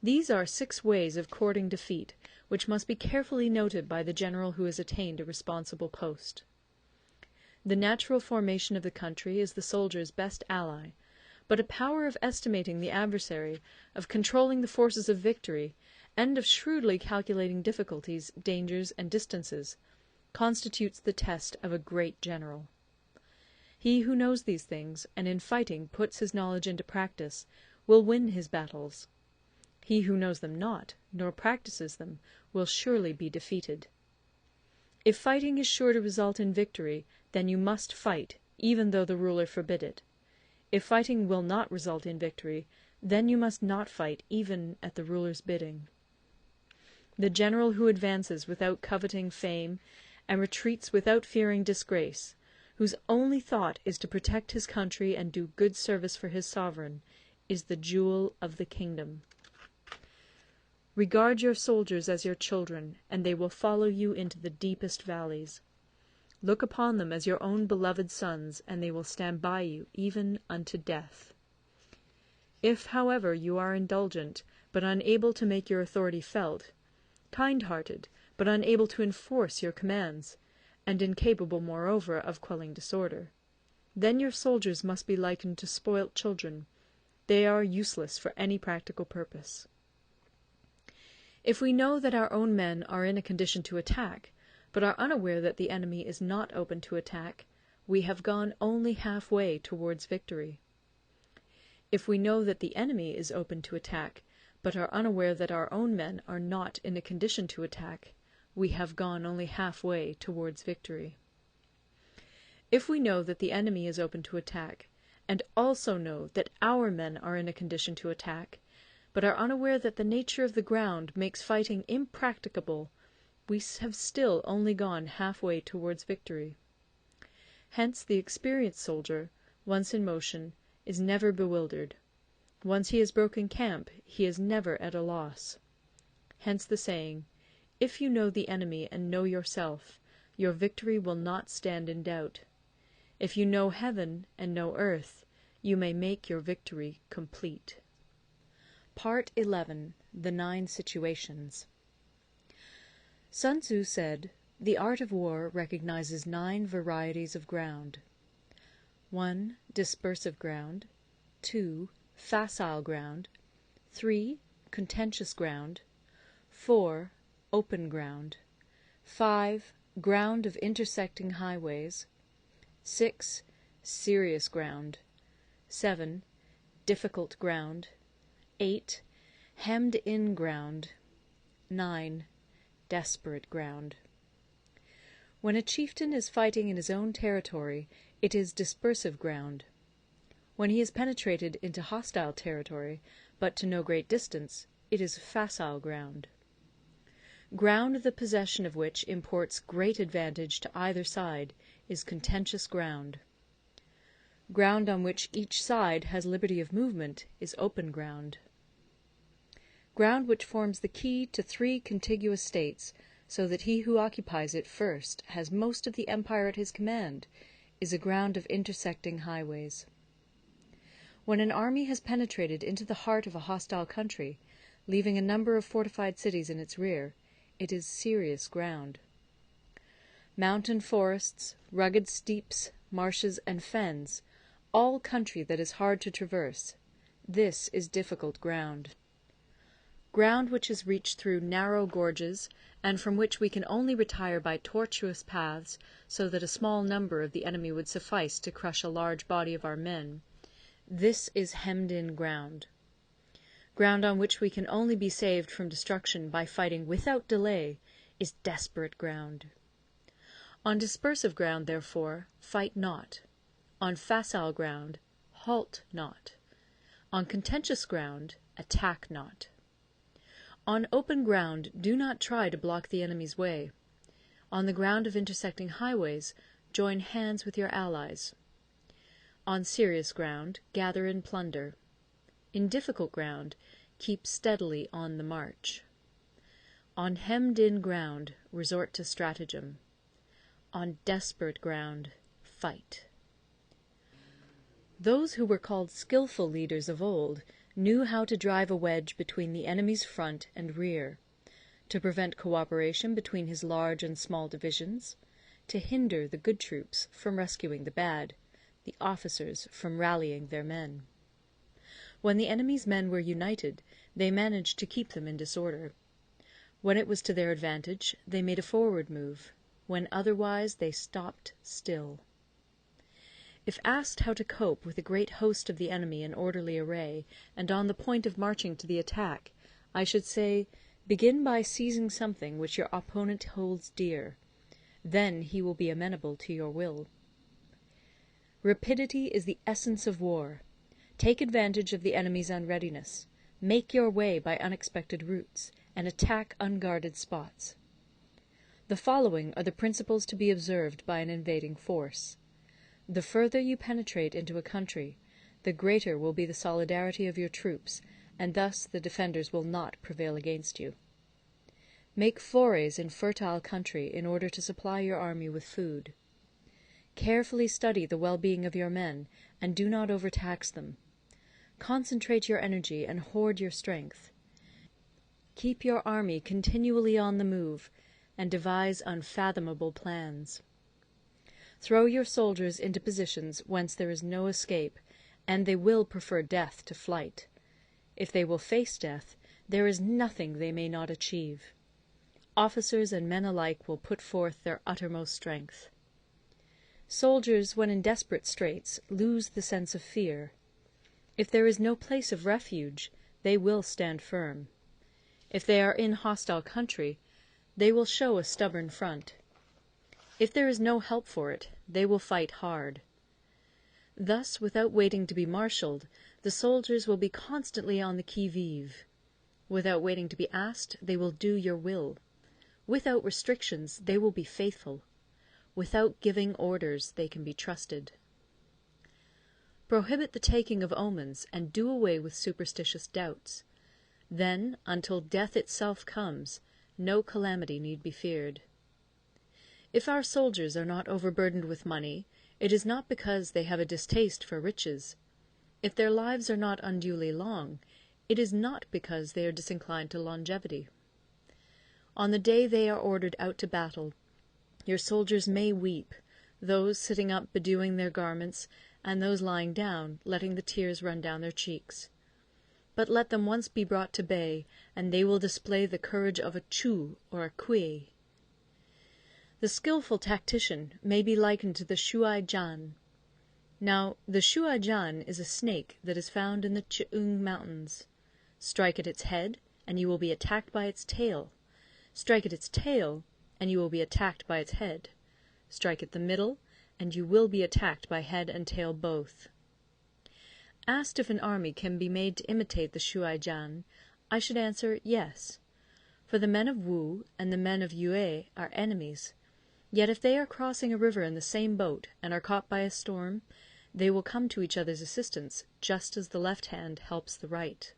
These are 6 ways of courting defeat, which must be carefully noted by the general who has attained a responsible post. The natural formation of the country is the soldier's best ally, but a power of estimating the adversary, of controlling the forces of victory, and of shrewdly calculating difficulties, dangers, and distances, constitutes the test of a great general. He who knows these things, and in fighting puts his knowledge into practice, will win his battles. He who knows them not, nor practises them, will surely be defeated. If fighting is sure to result in victory, then you must fight, even though the ruler forbid it. If fighting will not result in victory, then you must not fight even at the ruler's bidding. The general who advances without coveting fame, and retreats without fearing disgrace, whose only thought is to protect his country and do good service for his sovereign, is the jewel of the kingdom. Regard your soldiers as your children, and they will follow you into the deepest valleys. Look upon them as your own beloved sons, and they will stand by you even unto death. If, however, you are indulgent, but unable to make your authority felt, kind-hearted, but unable to enforce your commands, and incapable moreover of quelling disorder, then your soldiers must be likened to spoilt children. They are useless for any practical purpose. If we know that our own men are in a condition to attack, but are unaware that the enemy is not open to attack, we have gone only half-way towards victory. If we know that the enemy is open to attack, but are unaware that our own men are not in a condition to attack, we have gone only half-way towards victory. If we know that the enemy is open to attack, and also know that our men are in a condition to attack, but are unaware that the nature of the ground makes fighting impracticable, we have still only gone half-way towards victory. Hence the experienced soldier, once in motion, is never bewildered. Once he has broken camp, he is never at a loss. Hence the saying, "If you know the enemy and know yourself, your victory will not stand in doubt. If you know heaven and know earth, you may make your victory complete." Part 11. The 9 Situations. Sun Tzu said, "The art of war recognizes 9 varieties of ground. 1. Dispersive ground. 2. Facile ground. 3. Contentious ground. 4. Open ground. 5. Ground of intersecting highways. 6. Serious ground. 7. Difficult ground. 8. Hemmed-in ground. 9. Desperate ground. When a chieftain is fighting in his own territory, it is dispersive ground. When he has penetrated into hostile territory, but to no great distance, it is facile ground. Ground the possession of which imports great advantage to either side is contentious ground. Ground on which each side has liberty of movement is open ground. Ground which forms the key to 3 contiguous states, so that he who occupies it first has most of the empire at his command, is a ground of intersecting highways. When an army has penetrated into the heart of a hostile country, leaving a number of fortified cities in its rear, it is serious ground. Mountain forests, rugged steeps, marshes, and fens, all country that is hard to traverse, this is difficult ground. Ground which is reached through narrow gorges, and from which we can only retire by tortuous paths, so that a small number of the enemy would suffice to crush a large body of our men, this is hemmed-in ground. Ground on which we can only be saved from destruction by fighting without delay is desperate ground. On dispersive ground, therefore, fight not. On facile ground, halt not. On contentious ground, attack not. On open ground, do not try to block the enemy's way. On the ground of intersecting highways, join hands with your allies. On serious ground, gather in plunder. In difficult ground, keep steadily on the march. On hemmed-in ground, resort to stratagem. On desperate ground, fight. Those who were called skilful leaders of old knew how to drive a wedge between the enemy's front and rear, to prevent cooperation between his large and small divisions, to hinder the good troops from rescuing the bad, the officers from rallying their men. When the enemy's men were united, they managed to keep them in disorder. When it was to their advantage, they made a forward move; when otherwise, they stopped still. If asked how to cope with a great host of the enemy in orderly array, and on the point of marching to the attack, I should say, begin by seizing something which your opponent holds dear. Then he will be amenable to your will. Rapidity is the essence of war. Take advantage of the enemy's unreadiness. Make your way by unexpected routes, and attack unguarded spots. The following are the principles to be observed by an invading force. The further you penetrate into a country, the greater will be the solidarity of your troops, and thus the defenders will not prevail against you. Make forays in fertile country in order to supply your army with food. Carefully study the well-being of your men, and do not overtax them. Concentrate your energy and hoard your strength. Keep your army continually on the move, and devise unfathomable plans. Throw your soldiers into positions whence there is no escape, and they will prefer death to flight. If they will face death, there is nothing they may not achieve. Officers and men alike will put forth their uttermost strength. Soldiers, when in desperate straits, lose the sense of fear. If there is no place of refuge, they will stand firm. If they are in hostile country, they will show a stubborn front. If there is no help for it, they will fight hard. Thus, without waiting to be marshalled, the soldiers will be constantly on the qui-vive. Without waiting to be asked, they will do your will. Without restrictions, they will be faithful. Without giving orders, they can be trusted. Prohibit the taking of omens, and do away with superstitious doubts. Then, until death itself comes, no calamity need be feared. If our soldiers are not overburdened with money, it is not because they have a distaste for riches. If their lives are not unduly long, it is not because they are disinclined to longevity. On the day they are ordered out to battle, your soldiers may weep, those sitting up bedewing their garments, and those lying down, letting the tears run down their cheeks. But let them once be brought to bay, and they will display the courage of a Chu or a Kui. The skilful tactician may be likened to the Shuai-jan. Now, the Shuai-jan is a snake that is found in the Ch'ung Mountains. Strike at its head, and you will be attacked by its tail. Strike at its tail, and you will be attacked by its head. Strike at the middle, and you will be attacked by head and tail both. Asked if an army can be made to imitate the Shuai-jan, I should answer yes. For the men of Wu and the men of Yue are enemies. Yet if they are crossing a river in the same boat, and are caught by a storm, they will come to each other's assistance, just as the left hand helps the right.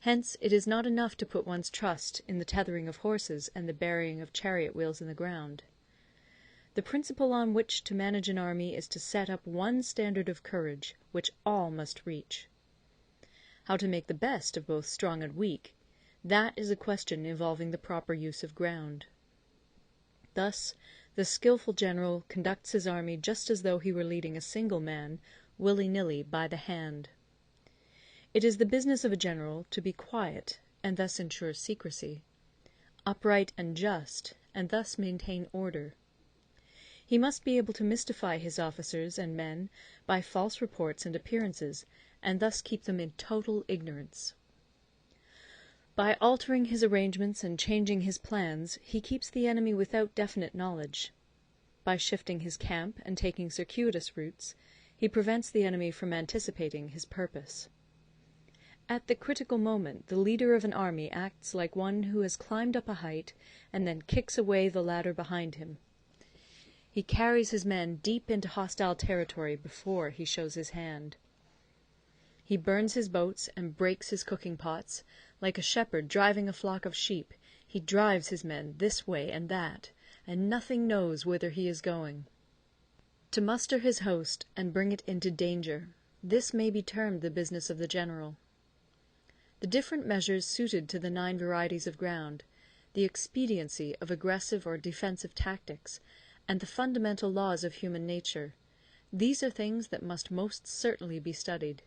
Hence it is not enough to put one's trust in the tethering of horses and the burying of chariot wheels in the ground. The principle on which to manage an army is to set up one standard of courage, which all must reach. How to make the best of both strong and weak, that is a question involving the proper use of ground. Thus, the skilful general conducts his army just as though he were leading a single man, willy-nilly, by the hand. It is the business of a general to be quiet, and thus ensure secrecy; upright and just, and thus maintain order. He must be able to mystify his officers and men by false reports and appearances, and thus keep them in total ignorance. By altering his arrangements and changing his plans, he keeps the enemy without definite knowledge. By shifting his camp and taking circuitous routes, he prevents the enemy from anticipating his purpose. At the critical moment, the leader of an army acts like one who has climbed up a height and then kicks away the ladder behind him. He carries his men deep into hostile territory before he shows his hand. He burns his boats and breaks his cooking pots. Like a shepherd driving a flock of sheep, he drives his men this way and that, and nothing knows whither he is going. To muster his host and bring it into danger, this may be termed the business of the general. The different measures suited to the 9 varieties of ground, the expediency of aggressive or defensive tactics, and the fundamental laws of human nature. These are things that must most certainly be studied.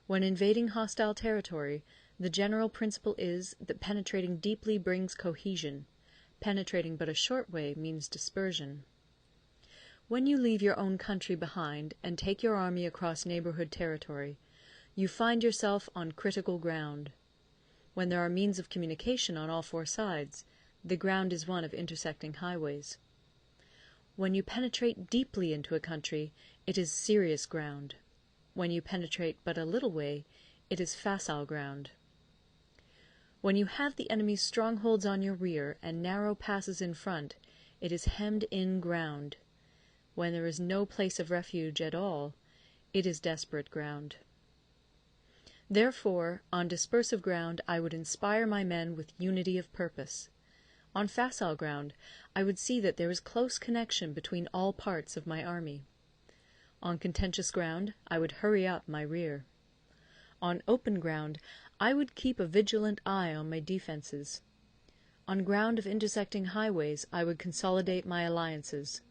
When invading hostile territory, the general principle is that penetrating deeply brings cohesion. Penetrating but a short way means dispersion. When you leave your own country behind and take your army across neighbourhood territory, you find yourself on critical ground. When there are means of communication on all four sides, the ground is one of intersecting highways. When you penetrate deeply into a country, it is serious ground. When you penetrate but a little way, it is facile ground. When you have the enemy's strongholds on your rear and narrow passes in front, it is hemmed-in ground. When there is no place of refuge at all, it is desperate ground. Therefore, on dispersive ground I would inspire my men with unity of purpose. On facile ground I would see that there is close connection between all parts of my army. On contentious ground I would hurry up my rear. On open ground I would keep a vigilant eye on my defences. On ground of intersecting highways I would consolidate my alliances.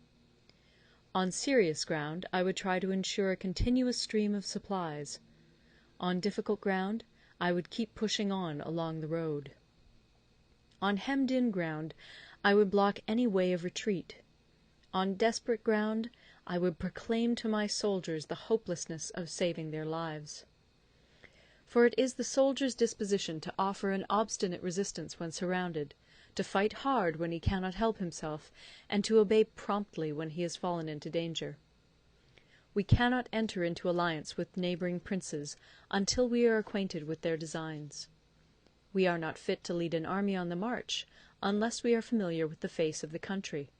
On serious ground I would try to ensure a continuous stream of supplies. On difficult ground I would keep pushing on along the road. On hemmed-in ground I would block any way of retreat. On desperate ground I would proclaim to my soldiers the hopelessness of saving their lives. For it is the soldier's disposition to offer an obstinate resistance when surrounded, to fight hard when he cannot help himself, and to obey promptly when he has fallen into danger. We cannot enter into alliance with neighbouring princes until we are acquainted with their designs. We are not fit to lead an army on the march unless we are familiar with the face of the country,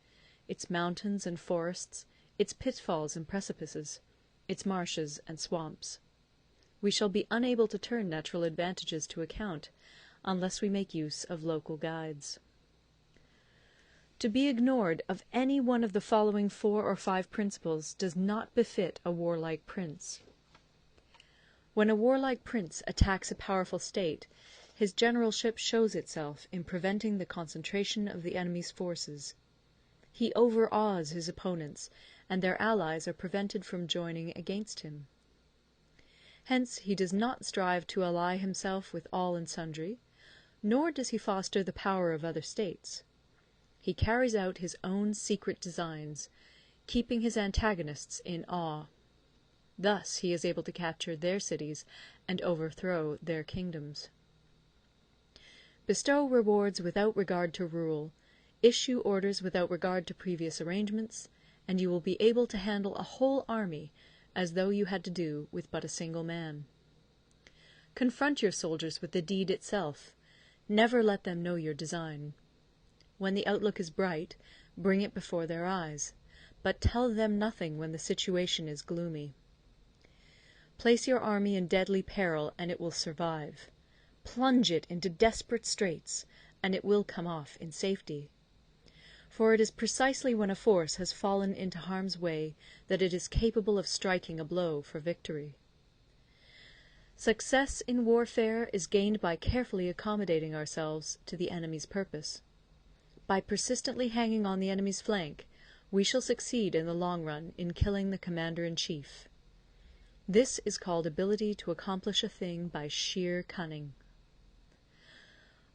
its mountains and forests, its pitfalls and precipices, its marshes and swamps. We shall be unable to turn natural advantages to account unless we make use of local guides. To be ignored of any one of the following 4 or 5 principles does not befit a warlike prince. When a warlike prince attacks a powerful state, his generalship shows itself in preventing the concentration of the enemy's forces. He overawes his opponents, and their allies are prevented from joining against him. Hence he does not strive to ally himself with all and sundry, nor does he foster the power of other states. He carries out his own secret designs, keeping his antagonists in awe. Thus he is able to capture their cities and overthrow their kingdoms. Bestow rewards without regard to rule, issue orders without regard to previous arrangements, and you will be able to handle a whole army as though you had to do with but a single man. Confront your soldiers with the deed itself. Never let them know your design. When the outlook is bright, bring it before their eyes, but tell them nothing when the situation is gloomy. Place your army in deadly peril, and it will survive. Plunge it into desperate straits, and it will come off in safety. For it is precisely when a force has fallen into harm's way that it is capable of striking a blow for victory. Success in warfare is gained by carefully accommodating ourselves to the enemy's purpose. By persistently hanging on the enemy's flank, we shall succeed in the long run in killing the commander-in-chief. This is called ability to accomplish a thing by sheer cunning.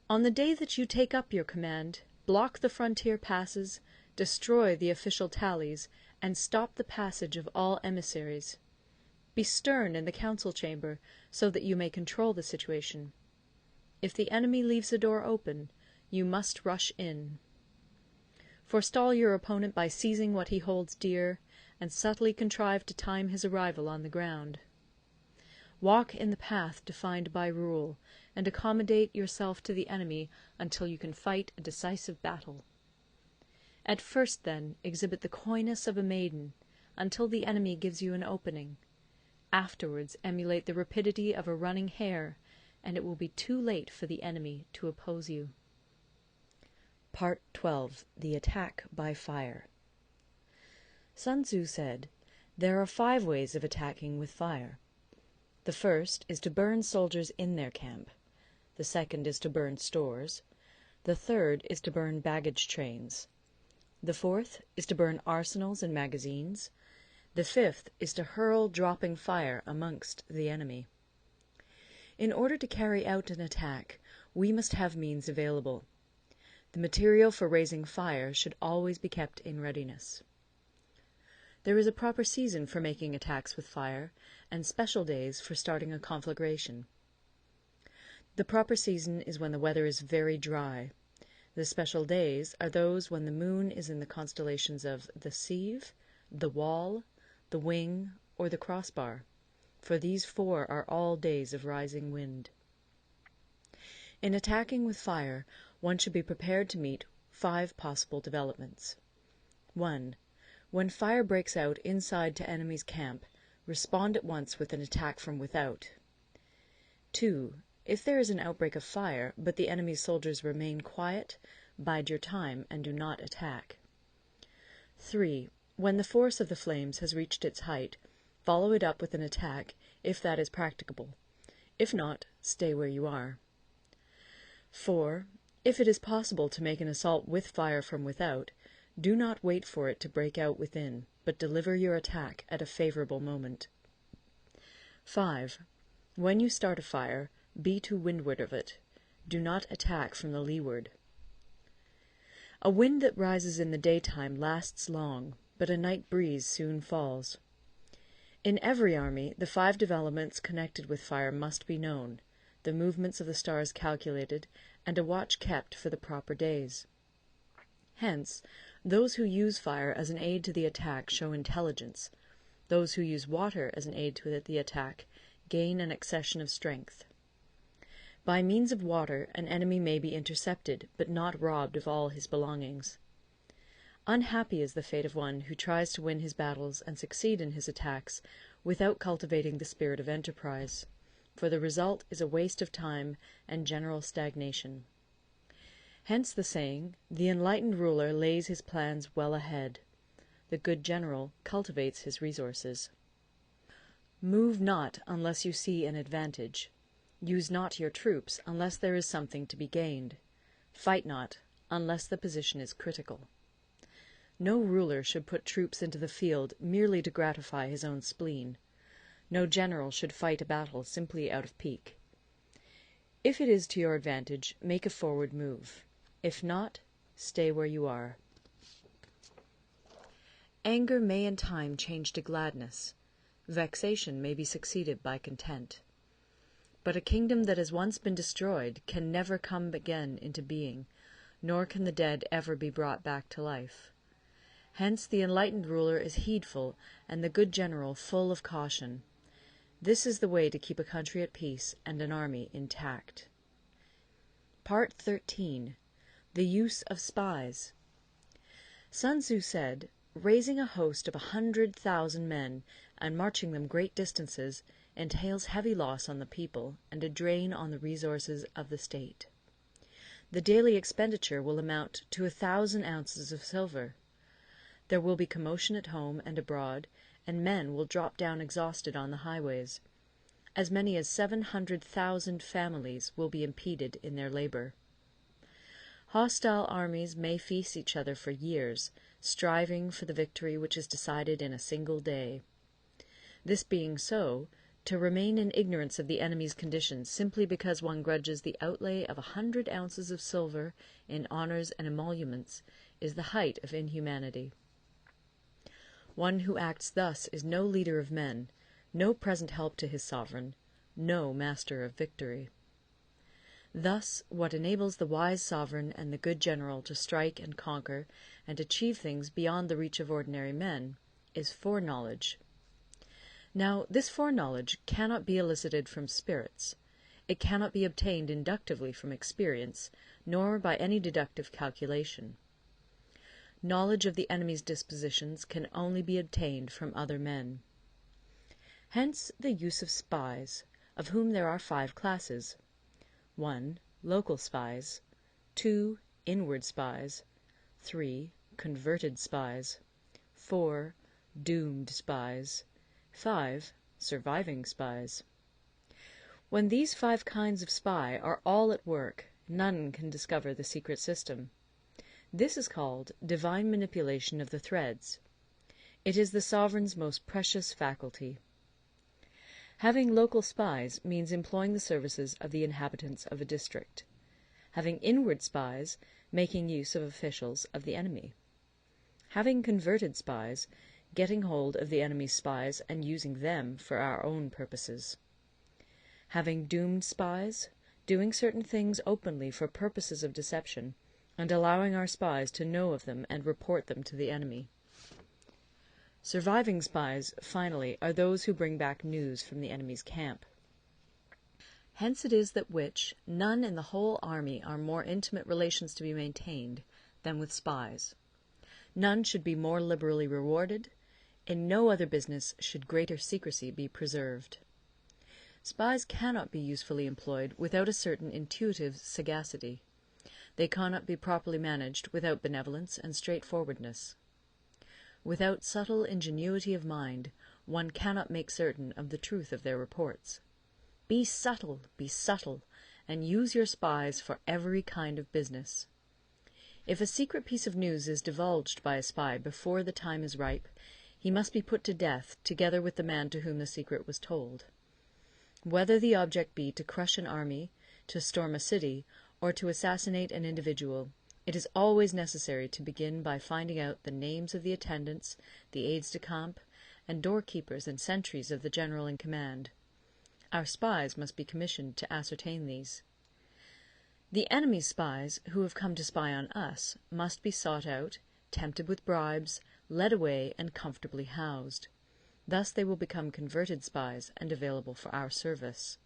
On the day that you take up your command, block the frontier passes, destroy the official tallies, and stop the passage of all emissaries. Be stern in the council chamber, so that you may control the situation. If the enemy leaves the door open, you must rush in. Forestall your opponent by seizing what he holds dear, and subtly contrive to time his arrival on the ground. Walk in the path defined by rule, and accommodate yourself to the enemy until you can fight a decisive battle. At first, then, exhibit the coyness of a maiden, until the enemy gives you an opening. Afterwards emulate the rapidity of a running hare, and it will be too late for the enemy to oppose you. Part 12. The Attack by Fire. Sun Tzu said, "There are 5 ways of attacking with fire. The first is to burn soldiers in their camp. The second is to burn stores. The third is to burn baggage trains. The fourth is to burn arsenals and magazines. The fifth is to hurl dropping fire amongst the enemy. In order to carry out an attack, we must have means available. The material for raising fire should always be kept in readiness. There is a proper season for making attacks with fire, and special days for starting a conflagration. The proper season is when the weather is very dry. The special days are those when the moon is in the constellations of the Sieve, the Wall, the Wing, or the Crossbar, for these four are all days of rising wind. In attacking with fire, one should be prepared to meet 5 possible developments. 1. When fire breaks out inside to enemy's camp, respond at once with an attack from without. 2. If there is an outbreak of fire, but the enemy's soldiers remain quiet, bide your time and do not attack. 3. When the force of the flames has reached its height, follow it up with an attack, if that is practicable. If not, stay where you are. 4. If it is possible to make an assault with fire from without, do not wait for it to break out within, but deliver your attack at a favourable moment. 5. When you start a fire, be to windward of it. Do not attack from the leeward. A wind that rises in the daytime lasts long, but a night breeze soon falls. In every army, the 5 developments connected with fire must be known, the movements of the stars calculated, and a watch kept for the proper days. Hence, those who use fire as an aid to the attack show intelligence. Those who use water as an aid to the attack gain an accession of strength. By means of water, an enemy may be intercepted, but not robbed of all his belongings. Unhappy is the fate of one who tries to win his battles and succeed in his attacks without cultivating the spirit of enterprise, for the result is a waste of time and general stagnation. Hence the saying, "The enlightened ruler lays his plans well ahead. The good general cultivates his resources." Move not unless you see an advantage. Use not your troops unless there is something to be gained. Fight not unless the position is critical. No ruler should put troops into the field merely to gratify his own spleen. No general should fight a battle simply out of pique. If it is to your advantage, make a forward move. If not, stay where you are. Anger may in time change to gladness. Vexation may be succeeded by content. But a kingdom that has once been destroyed can never come again into being, nor can the dead ever be brought back to life. Hence the enlightened ruler is heedful, and the good general full of caution. This is the way to keep a country at peace and an army intact. Part 13. The Use of Spies. Sun Tzu said, "Raising a host of 100,000 men, and marching them great distances, entails heavy loss on the people, and a drain on the resources of the state. The daily expenditure will amount to 1,000 ounces of silver. There will be commotion at home and abroad, and men will drop down exhausted on the highways. As many as 700,000 families will be impeded in their labour. Hostile armies may feast each other for years, striving for the victory which is decided in a single day. This being so, to remain in ignorance of the enemy's conditions simply because one grudges the outlay of 100 ounces of silver in honours and emoluments is the height of inhumanity. One who acts thus is no leader of men, no present help to his sovereign, no master of victory. Thus, what enables the wise sovereign and the good general to strike and conquer and achieve things beyond the reach of ordinary men is foreknowledge. Now, this foreknowledge cannot be elicited from spirits. It cannot be obtained inductively from experience, nor by any deductive calculation. Knowledge of the enemy's dispositions can only be obtained from other men. Hence the use of spies, of whom there are 5 classes. 1. Local spies. 2. Inward spies. 3. Converted spies. 4. Doomed spies. 5. Surviving spies. When these 5 kinds of spy are all at work, none can discover the secret system. This is called divine manipulation of the threads. It is the sovereign's most precious faculty. Having local spies means employing the services of the inhabitants of a district. Having inward spies, making use of officials of the enemy. Having converted spies, getting hold of the enemy's spies and using them for our own purposes. Having doomed spies, doing certain things openly for purposes of deception, and allowing our spies to know of them and report them to the enemy. Surviving spies, finally, are those who bring back news from the enemy's camp. Hence it is that none in the whole army are more intimate relations to be maintained than with spies. None should be more liberally rewarded. In no other business should greater secrecy be preserved. Spies cannot be usefully employed without a certain intuitive sagacity. They cannot be properly managed without benevolence and straightforwardness. Without subtle ingenuity of mind, one cannot make certain of the truth of their reports. Be subtle, and use your spies for every kind of business. If a secret piece of news is divulged by a spy before the time is ripe, he must be put to death together with the man to whom the secret was told. Whether the object be to crush an army, to storm a city, or to assassinate an individual, it is always necessary to begin by finding out the names of the attendants, the aides-de-camp, and doorkeepers and sentries of the general in command. Our spies must be commissioned to ascertain these. The enemy's spies, who have come to spy on us, must be sought out, tempted with bribes, led away, and comfortably housed. Thus they will become converted spies and available for our service.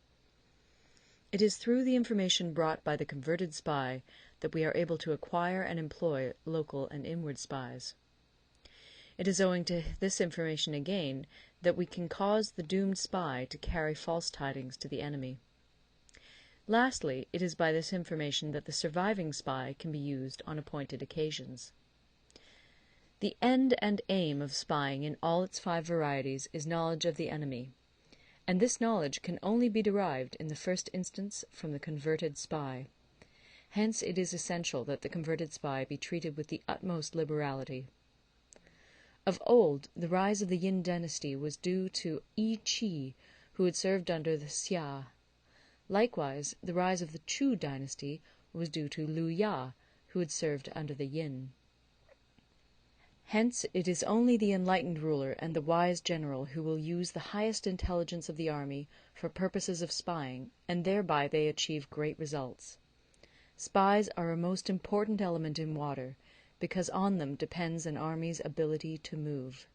It is through the information brought by the converted spy that we are able to acquire and employ local and inward spies. It is owing to this information again that we can cause the doomed spy to carry false tidings to the enemy. Lastly, it is by this information that the surviving spy can be used on appointed occasions. The end and aim of spying in all its 5 varieties is knowledge of the enemy, and this knowledge can only be derived in the first instance from the converted spy. Hence it is essential that the converted spy be treated with the utmost liberality. Of old, the rise of the Yin dynasty was due to Yi Qi, who had served under the Xia. Likewise, the rise of the Chu dynasty was due to Liu Ya, who had served under the Yin. Hence it is only the enlightened ruler and the wise general who will use the highest intelligence of the army for purposes of spying, and thereby they achieve great results. Spies are a most important element in water, because on them depends an army's ability to move.